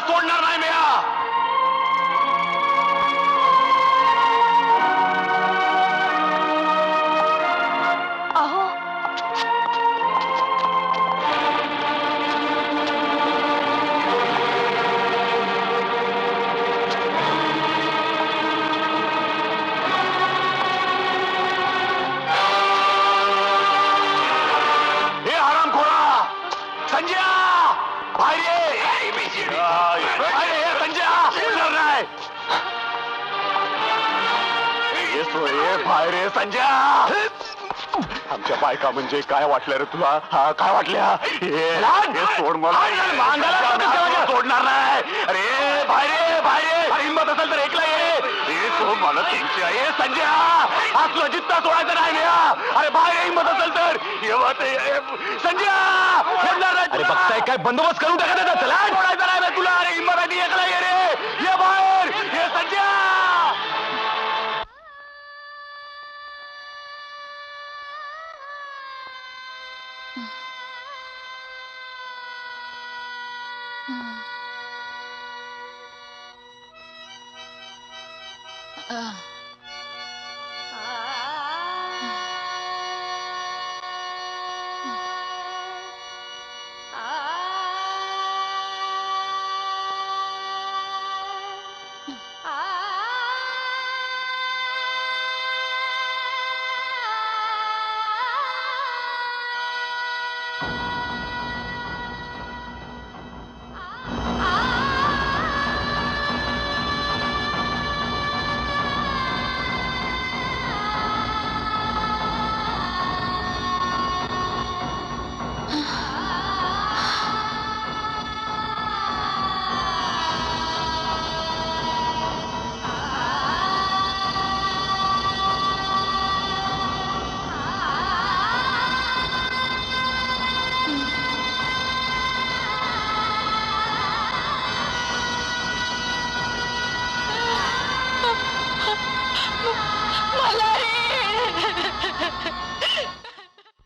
सोडणार नाही मी. संजय, आमच्या बायका म्हणजे काय वाटलं रे तुला? हा काय वाटल्या? सोड मला, सोडणार नाही. अरे बाहेर बाहेर, हिंमत असेल तर एकला ये. सोड मला तुमची आहे संजय, आज तुला जित्ता सोडायचं नाही. अरे बाहेर हिंमत असेल तर संजय सोडणार नाही. अरे बघताय काय बंदोबस्त करून टाका, चला सोडायचं नाही तुला. अरे हिंमत आहे एकला ये रे, ये बाहेर ये संजय.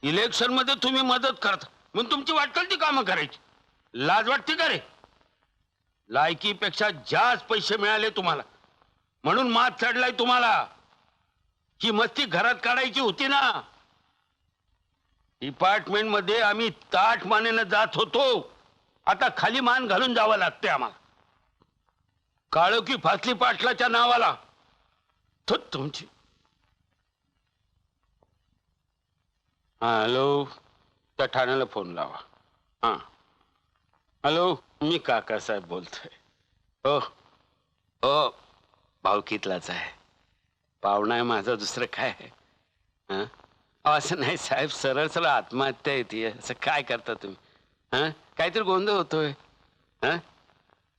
इलेक्शन मध्ये तुम्ही मदत करता म्हणून तुमची वाटल ती कामं करायची. लाज वाटते का रे? लायकीपेक्षा जास्त पैसे मिळाले तुम्हाला म्हणून मात चढलाय तुम्हाला. ही मस्ती घरात काढायची होती ना. डिपार्टमेंट मध्ये आम्ही ताठ मानेनं जात होतो, आता खाली मान घालून जावं लागते आम्हाला. काळोखी फासली पाटलाच्या नावाला. तुमची हॅलो, त्या ठाण्याला फोन लावा. हा हॅलो, मी काकासाहेब बोलतोय. हो हो भावकीतलाच आहे. पाहुणा आहे माझा, दुसरं काय आहे? हं? अहो, असं नाही साहेब, सरळ सरळ आत्महत्या येते. असं काय करता तुम्ही? हं? काहीतरी गोंधळ होतोय. हं?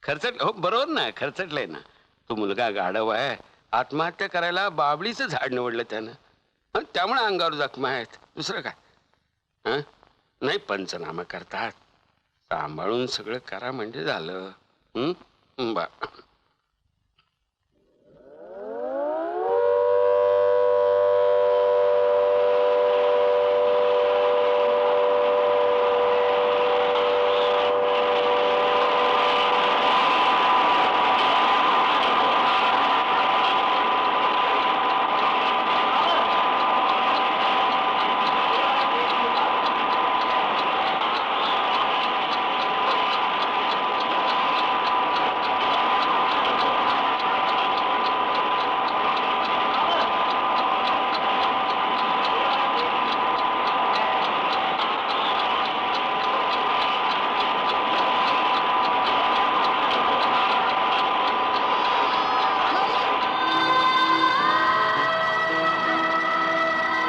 खर्चट हो बरोबर ना, खर्चटलंय ना. तो मुलगा गाढव आहे, आत्महत्या करायला बाबळीचं झाड निवडलं त्यानं. हं? त्यामुळे अंगावर जखमा आहेत, दुसरं काय? हं? नाही, पंचनामा करतात, सांभाळून सगळं करा म्हणजे झालं. बा